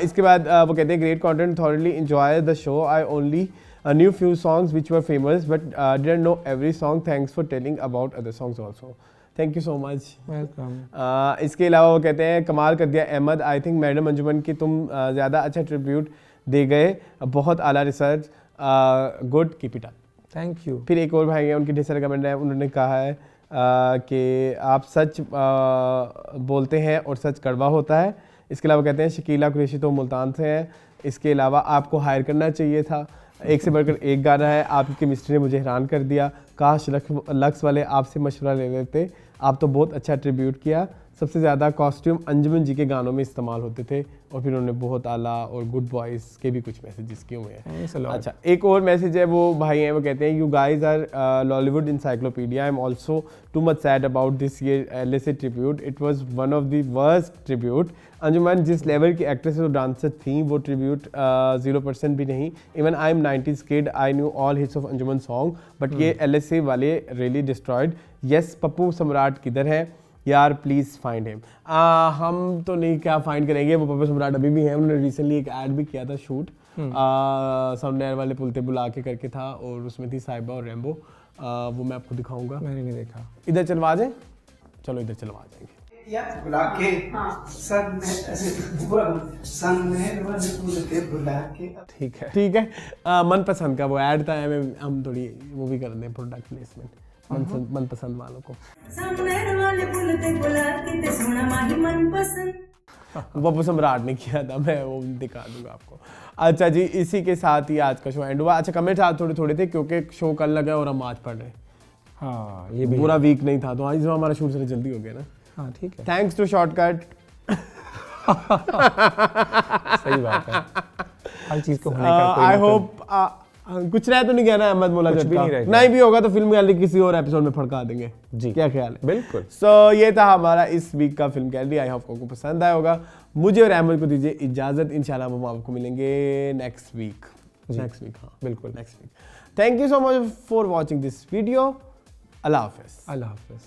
इसके बाद वो कहते हैं great content, thoroughly enjoy the show. I only knew few songs which were famous but didn't know every song. Thanks for telling about other songs also. Thank you so much. Welcome. इसके अलावा वो कहते हैं कमाल कर दिया Ahmad, I think madam अंजुमन की तुम ज़्यादा अच्छा ट्रिब्यूट दे गए, बहुत आला research, good, keep it up. Thank you. फिर एक और भाई हैं, उनकी ढेर सारे कमेंट है, उन्होंने कहा है कि आप सच बोलते हैं और सच कड़वा होता है। इसके अलावा कहते हैं शकीला कुरैशी तो मुल्तान से हैं, इसके अलावा आपको हायर करना चाहिए था, एक से बढ़कर एक गाना है, आपकी केमिस्ट्री ने मुझे हैरान कर दिया, काश लक्स वाले आपसे मशवरा ले लेते, आप तो बहुत अच्छा ट्रिब्यूट किया, सबसे ज़्यादा कॉस्ट्यूम अंजुमन जी के गानों में इस्तेमाल होते थे, और फिर उन्होंने बहुत आला और गुड बॉयज़ के भी कुछ मैसेजेस किए हुए हैं। अच्छा, एक और मैसेज है, वो भाई हैं, वो कहते हैं you guys are Lollywood encyclopedia, I am also too much sad about this year LSA tribute, it was one of the worst tribute. Anjuman जिस लेवल की एक्ट्रेस और डांसर थी वो ट्रिब्यूट 0% भी नहीं। Even I am 90s kid, I knew all hits of Anjuman song, but ये LSA वाले really destroyed. Yes, Pappu सम्राट किधर है यार, प्लीज़ फाइंड हिम। हम तो नहीं क्या फाइंड करेंगे, वो पप्पू सम्राट अभी भी हैं, उन्होंने रिसेंटली एक ऐड भी किया था शूट, साउंड वाले पुलते बुला के करके था, और उसमें थी साहिबा और रैम्बो, वो मैं आपको दिखाऊंगा। मैंने नहीं देखा। इधर चलवा जाए, चलो इधर चलवा जाएंगे। बुला के सन में ऐसे पूरा सन में बुला के। ठीक है, ठीक है। मनपसंद का वो ऐड था, हम थोड़ी वो भी कर दें प्रोडक्ट प्लेसमेंट मनपसंद वालों को। पप्पू सम्राट ने किया था, मैं वो दिखा दूंगा आपको। अच्छा जी, इसी के साथ ही आज का शो एंड हुआ। अच्छा, कमेंट्स आज थोड़े थोड़े थे क्योंकि शो कल लगा और हम आज पढ़ रहे। हाँ, ये भी पूरा वीक नहीं था, तो आज हमारा शूट से जल्दी हो गया ना। हाँ ठीक है, थैंक्स टू शॉर्टकट। सही बात है, हर चीज को होने का कोई आई होप कुछ रह तो नहीं गया ना अहमद मौला कुछ जट भी का? नहीं रहेगा। नहीं भी होगा तो फिल्म गैलरी किसी और एपिसोड में फड़का देंगे जी। क्या ख्याल है? बिल्कुल। सो ये था हमारा इस वीक का फिल्म गैलरी, आई होप आपको पसंद आया होगा। मुझे और अहमद को दीजिए इजाजत, इंशाल्लाह हम आपको मिलेंगे नेक्स्ट वीक। नेक्स्ट वीक, हाँ बिल्कुल, next week. Thank you so much for watching this video. अल्लाह हाफिज। अल्लाह हाफिज।